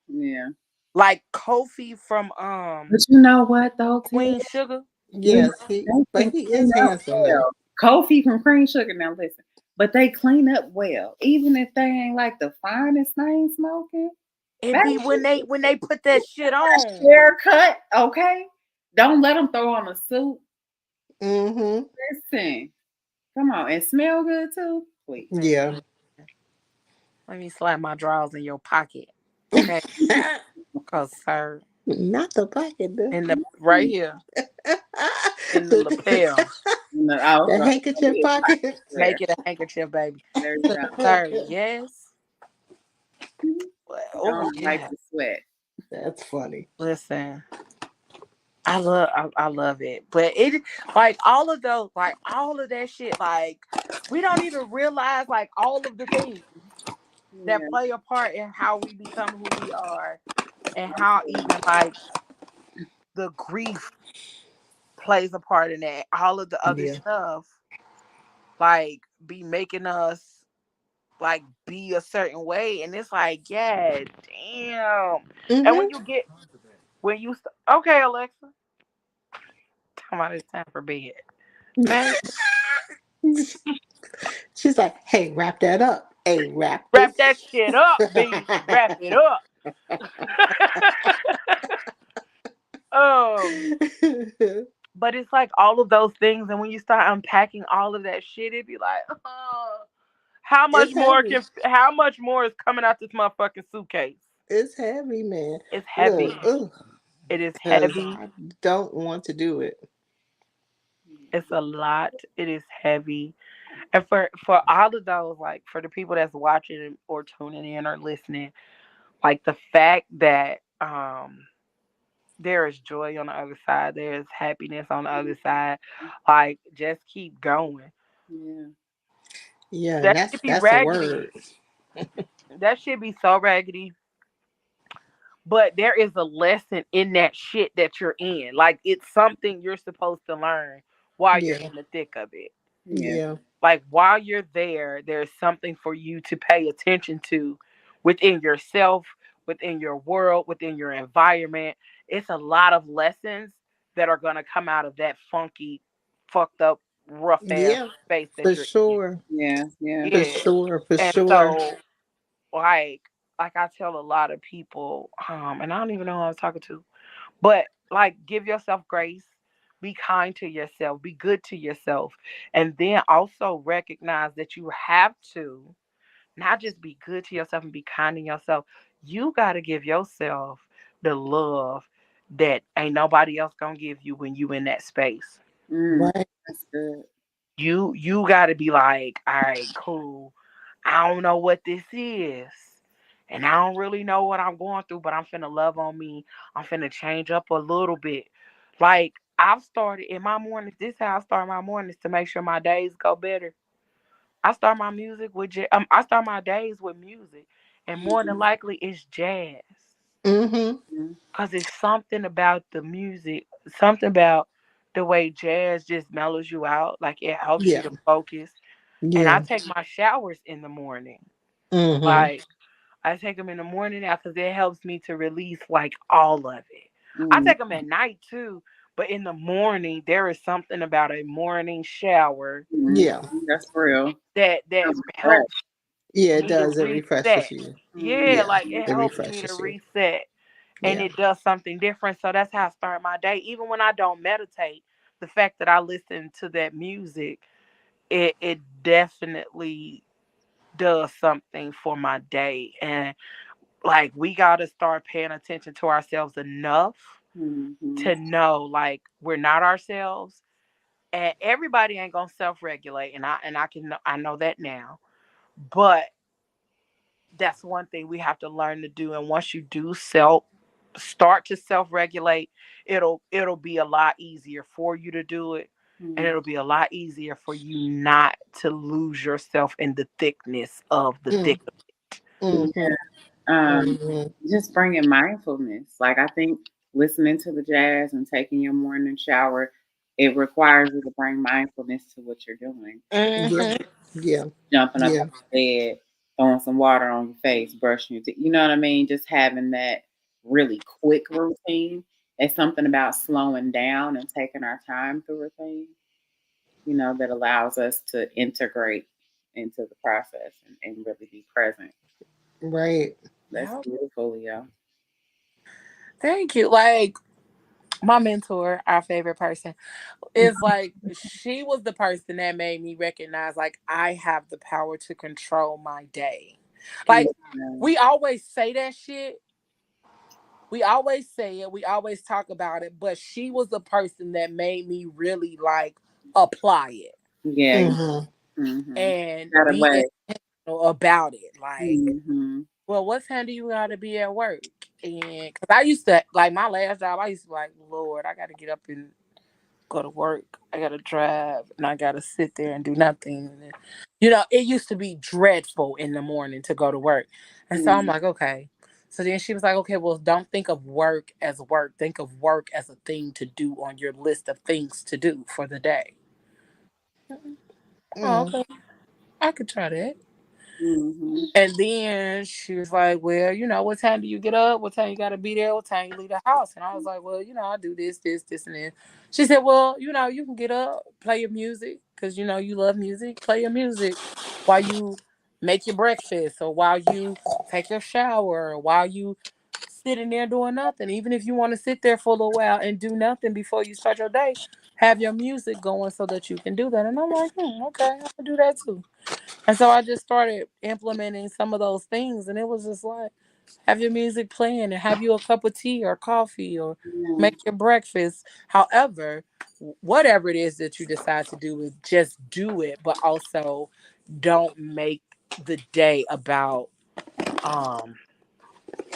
Yeah. Like Kofi from But you know what though, Tia? Queen Sugar. You know, Yes, they but can he clean is up handsome though. well. Kofi from Cream Sugar, now listen. But they clean up well. Even if they ain't like the finest thing smoking. It Baby, be when they put that shit on. haircut, okay? Don't let them throw on a suit. Mm-hmm. Listen, come on, and smell good too. Please. Yeah. Man, let me slap my drawers in your pocket. Okay. Cause sir, Not the pocket, though. in the right here, in the lapel. No, I was The going handkerchief pocket. there. Make it a handkerchief, baby. There you go. Sir, yes. Well, oh Don't wipe yeah. the sweat. That's funny. Listen. I love it. But it like all of that shit, like we don't even realize like all of the things that Yeah. play a part in how we become who we are and how even like the grief plays a part in that. All of the other Yeah. stuff like be making us like be a certain way and it's like, yeah, damn. And Mm-hmm. when you okay, Alexa, come on, it's time for bed. Man, She's like, hey, wrap that up. Hey, wrap wrap this. that shit up, B. Wrap it up. um, but it's like all of those things, and when you start unpacking all of that shit, it'd be like, oh, It's heavy. how much more is coming out this motherfucking suitcase? It's heavy, man. It's heavy. Look, ugh, It is because heavy. I don't want to do it. It's a lot. It is heavy. And for all of those, like for the people that's watching or tuning in or listening, like the fact that there is joy on the other side. There is happiness on the other side. Like, just keep going. Yeah. Yeah, and That that's should be that's a raggedy. word. That should be so raggedy. But there is a lesson in that shit that you're in. Like, it's something you're supposed to learn while you're Yeah. in the thick of it. Yeah. Yeah. Like, while you're there, there's something for you to pay attention to within yourself, within your world, within your environment. It's a lot of lessons that are going to come out of that funky, fucked up, rough ass Yeah. space For that you're in. sure. Yeah. Yeah. For Yeah. sure. For And sure. so, like, I tell a lot of people, and I don't even know who I was talking to, but like, give yourself grace, be kind to yourself, be good to yourself, and then also recognize that you have to not just be good to yourself and be kind to yourself. You got to give yourself the love that ain't nobody else gonna give you when you in that space. Mm, Right. that's good. You got to be like, all right, cool. I don't know what this is. And I don't really know what I'm going through, but I'm finna love on me. I'm finna change up a little bit. Like, I've started in my mornings, this is how I start my mornings to make sure my days go better. I start my music with I start my days with music. And more than likely it's jazz. Mm-hmm. Mm, Cause it's something about the music, something about the way jazz just mellows you out, like it helps you Yeah. to focus. And I Yeah. take my showers in the morning. Mm-hmm. Like I take them in the morning now because it helps me to release like all of it. I Mm, take them at night too, but in the morning there is something about a morning shower mm, Yeah. that's real. that Feels refreshed. helps Yeah, it me to does. It refreshes reset. you. Yeah, Mm, Yeah. like it It helps me to refreshes you. reset and Yeah. it does something different. So that's how I start my day. Even when I don't meditate, the fact that I listen to that music, it definitely does something for my day. And like we gotta start paying attention to ourselves enough mhm, to know like we're not ourselves. And everybody ain't gonna self-regulate, and I know that now. But that's one thing we have to learn to do. And once you do start to self-regulate, it'll be a lot easier for you to do it. And mm, it'll be a lot easier for you not to lose yourself in the thickness of the Mm. thick. Mm-hmm. Mm-hmm. just bringing mindfulness. Like I think listening to the jazz and taking your morning shower, it requires you to bring mindfulness to what you're doing. Yeah. Mm-hmm. Yeah. Jumping up Yeah. out of bed, throwing some water on your face, brushing your teeth. You know what I mean? Just having that really quick routine. It's something about slowing down and taking our time through a thing, that allows us to integrate into the process and really be present. Right. That's Yep. beautiful, Leo. Thank you. Like my mentor, our favorite person, is like she was the person that made me recognize like I have the power to control my day. Like Yeah. we always say that shit. We always say it. We always talk about it. But she was the person that made me really like apply it Yeah. Mm-hmm. Mm-hmm. and Got be away. intentional about it. Like, Mm-hmm. well, what time do you gotta be at work? And because I used to like my last job, I used to be like, Lord, I gotta get up and go to work. I gotta drive and I gotta sit there and do nothing. And it used to be dreadful in the morning to go to work. And so I'm Mm-hmm. like, okay. So then she was like, okay, well, don't think of work as work. Think of work as a thing to do on your list of things to do for the day. Oh, Mm. okay. I could try that. Mm-hmm. And then she was like, well, what time do you get up? What time you got to be there? What time you leave the house? And I was like, well, I do this, and this. She said, well, you can get up, play your music because, you love music. Play your music while you make your breakfast or while you take your shower or while you sitting there doing nothing. Even if you want to sit there for a little while and do nothing before you start your day, have your music going so that you can do that. And I'm like, okay, I can do that too. And so I just started implementing some of those things, and it was just like, have your music playing and have you a cup of tea or coffee or Yeah. make your breakfast. However, whatever it is that you decide to do, is just do it, but also don't make the day about um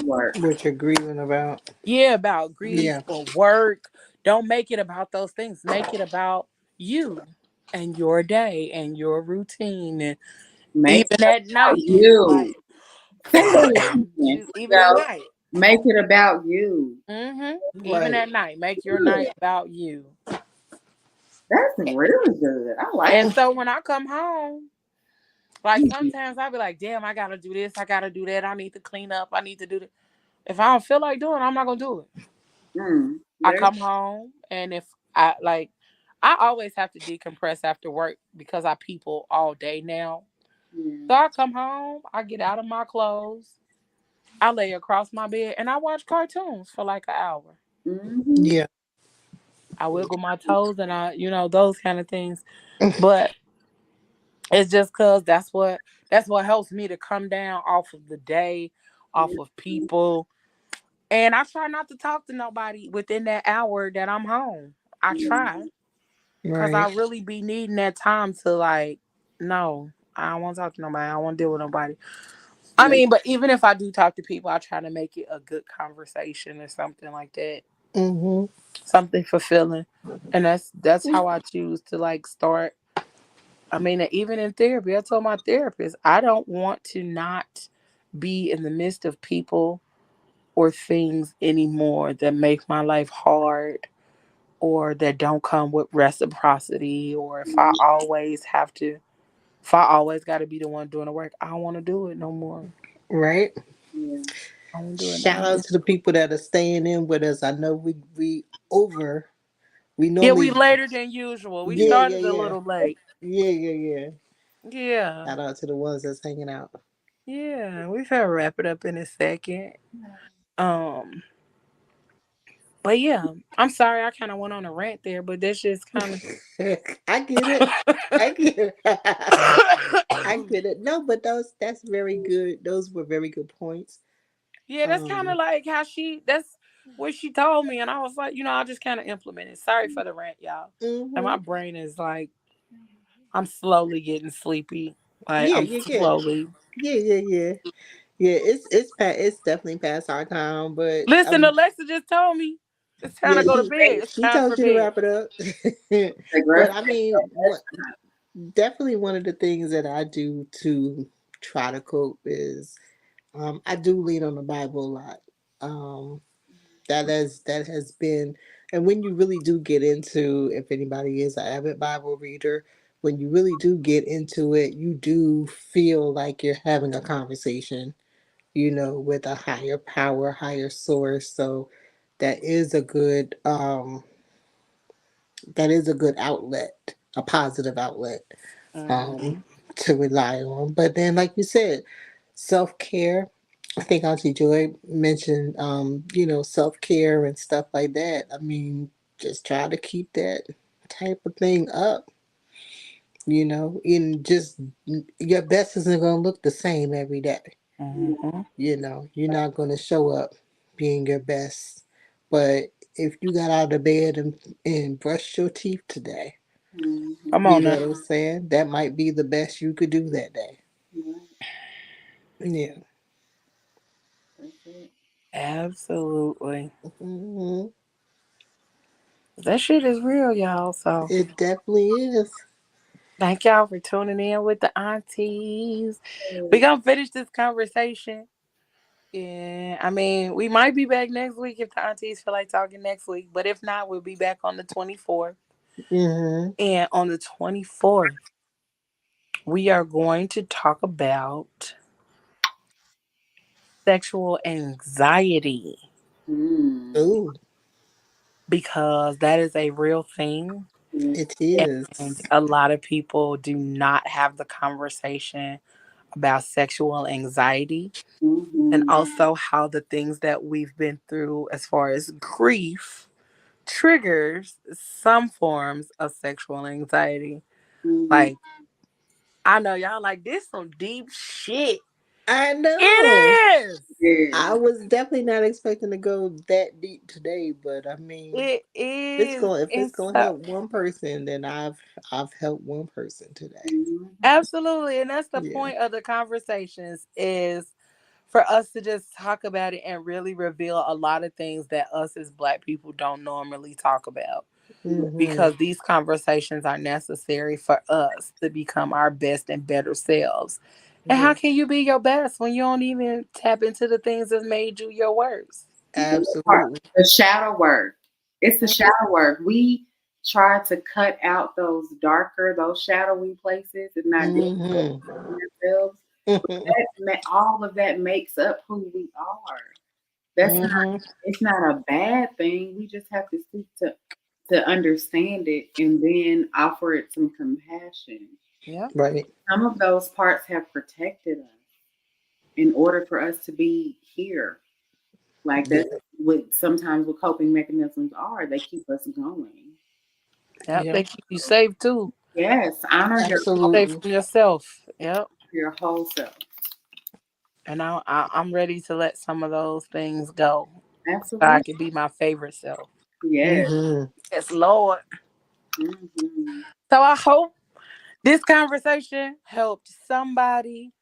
Work. What you're grieving about. about grief Yeah. or work. Don't make it about those things. Make it about you and your day and your routine and Make even it at about night. you. Like Say that again. even at Yo, night. make it about you. Even Right. at night, make your Yeah, night about you. that's really good. I like And it. so when I come home, like sometimes I'll be like, damn, I gotta do this, I gotta do that, I need to clean up, I need to do that. If I don't feel like doing it, I'm not gonna do it. I There's come home and if I always have to decompress after work because I people all day now. yeah. So I come home, I get out of my clothes, I lay across my bed and I watch cartoons for like an hour. Mm-hmm. Yeah. I wiggle my toes and those kind of things. But it's just cause that's what helps me to come down off of the day, off of people. And I try not to talk to nobody within that hour that I'm home. I try. Cause I Right. really be needing that time to like, no, I don't want to talk to nobody. I don't want to deal with nobody. I Yeah. mean, but even if I do talk to people, I try to make it a good conversation or something like that. Mm-hmm. Something fulfilling. And that's how I choose to like start. I mean, even in therapy, I told my therapist, I don't want to not be in the midst of people or things anymore that make my life hard or that don't come with reciprocity, or if I always got to be the one doing the work, I don't want to do it no more. Right. Yeah. I don't want to do it no Shout more. out to the people that are staying in with us. I know we over. We Yeah, we normally. later than usual. We Yeah, yeah, started a yeah, little late. yeah, yeah, yeah. Yeah. Shout out to the ones that's hanging out. Yeah. We've had to wrap it up in a second. Um, but yeah, I'm sorry I kind of went on a rant there, but that's just kind of I get it. I get it. I get it. No, but that's very good. Those were very good points. yeah, that's kind of Um. like that's what she told me, and I was like, I just kind of implemented. Sorry for the rant, y'all. And my Mhm. brain is like, I'm slowly getting sleepy. Like Yeah, I'm yeah, yeah, slowly. yeah, yeah, yeah. Yeah, it's definitely past our time, but Listen, Alexa just told me it's time yeah, to go to bed. It's she time for told you to bed. wrap it up. The But rest I mean, what definitely one of the things that I do to try to cope is I do lean on the Bible a lot. Um, that has been, and when you really do get into, if anybody is an avid Bible reader, when you really do get into it, you do feel like you're having a conversation, with a higher power, higher source. So that is a good outlet, a positive outlet Mm-hmm. um to rely on. But then, like you said, self care. I think Auntie Joy mentioned self care and stuff like that. I mean, just try to keep that type of thing up. And just your best isn't gonna look the same every day. Mm-hmm. You're not going to show up being your best. But if you got out of bed and brushed your teeth today, Come you on know now. what I'm saying? That might be the best you could do that day. Yeah. That's it. Absolutely. Hmm. That shit is real, y'all. So It definitely is. thank y'all for tuning in with the aunties. We gonna finish this conversation. Yeah, I mean, we might be back next week if the aunties feel like talking next week. But if not, we'll be back on the 24th. Hmm. And on the 24th, we are going to talk about sexual anxiety Mm. Oh, because that is a real thing. it is. And a lot of people do not have the conversation about sexual anxiety and Mm-hmm. also how the things that we've been through as far as grief triggers some forms of sexual anxiety. Mm-hmm. Like, I know y'all like this some deep shit. I know. It is. I Yeah. was definitely not expecting to go that deep today, but I mean, It it's is. going if it's It's going to help one person, then I've helped one person today. Mm-hmm. absolutely, and that's the Yeah. point of the conversations is for us to just talk about it and really reveal a lot of things that us as Black people don't normally talk about. Mhm. Because these conversations are necessary for us to become our best and better selves. And how Yeah. can you be your best when you don't even tap into the things that made you your worst? Absolutely. The shadow work. It's the shadow work. We try to cut out those darker, those shadowy places and not deal Mhm. with ourselves. All of that makes up who we are. That's not. Mhm. It's not a bad thing. We just have to seek to understand it and then offer it some compassion. Yeah. Right. Some of those parts have protected us in order for us to be here. Like Yeah. that's what sometimes what coping mechanisms are. They keep us going. Yep. Yeah. They keep you safe too. Yes, honor Safe Absolutely. from yourself. Yep. your whole self. And I'm ready to let some of those things go so I Absolutely. can be my favorite self. Yes. Mhm. Yes, Lord. Hmm. So I hope this conversation helped somebody.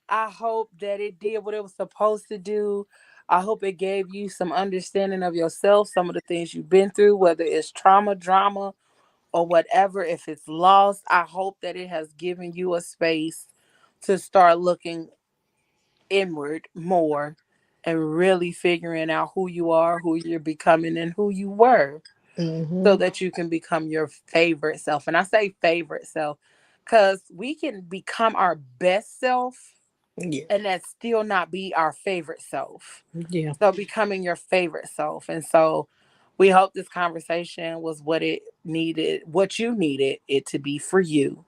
I hope that it did what it was supposed to do. I hope it gave you some understanding of yourself, some of the things you've been through, whether it's trauma, drama, or whatever. If it's lost, I hope that it has given you a space to start looking inward more and really figuring out who you are, who you're becoming, and who you were. so that you can become your favorite self. And I say favorite self because we can become our best self Yeah. and that still not be our favorite self. Yeah. So becoming your favorite self. And so we hope this conversation was what you needed it to be for you,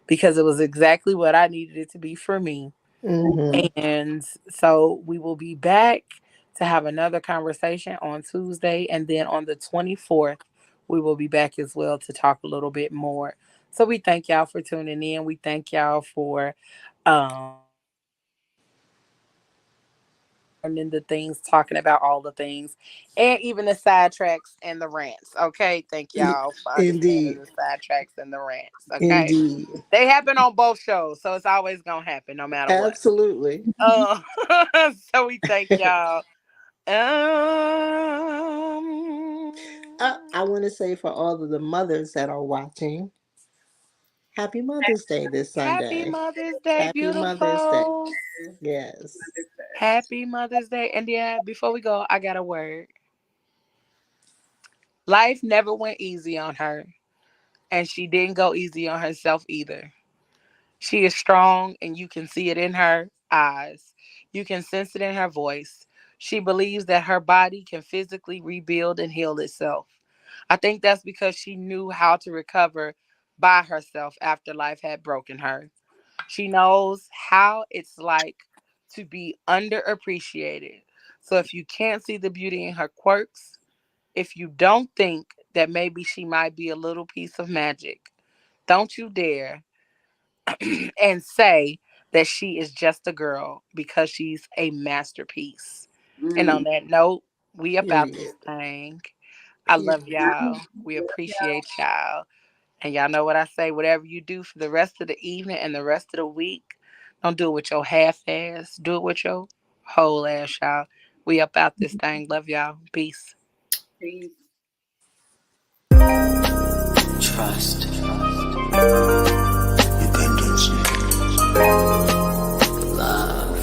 because it was exactly what I needed it to be for me. Mm-hmm. And so we will be back to have another conversation on Tuesday. And then on the 24th, we will be back as well to talk a little bit more. So we thank y'all for tuning in. We thank y'all for learning the things, talking about all the things, and even the sidetracks and the rants. Okay. Thank y'all for understanding Indeed. the sidetracks and the rants. Okay. Indeed. They happen on both shows, so it's always gonna happen no matter what. Absolutely. Uh, so we thank y'all. I want to say for all of the mothers that are watching, Happy Mother's Day this Happy Sunday. Mother's Day, Happy Mother's Day. beautiful. Yes. Happy Mother's Day. And yeah, before we go, I got a word. Life never went easy on her, and she didn't go easy on herself either. She is strong, and you can see it in her eyes. You can sense it in her voice. She believes that her body can physically rebuild and heal itself. I think that's because she knew how to recover by herself after life had broken her. She knows how it's like to be underappreciated. So if you can't see the beauty in her quirks, if you don't think that maybe she might be a little piece of magic, don't you dare and say that she is just a girl, because she's a masterpiece. And on that note, we about this Period. thing. I love Period. y'all. We appreciate y'all. And y'all know what I say. Whatever you do for the rest of the evening and the rest of the week, don't do it with your half ass. Do it with your whole ass, y'all. We about this thing. Love y'all. Peace. Peace. Trust. Independence. Love.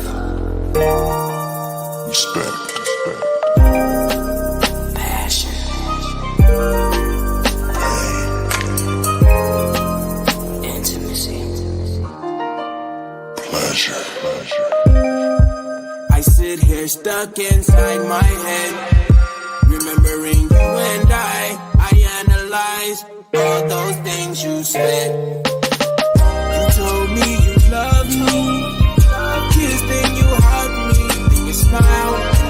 Respect. Passion. Pain. Intimacy. Pleasure. I sit here stuck inside my head, remembering you and I analyze all those things you said.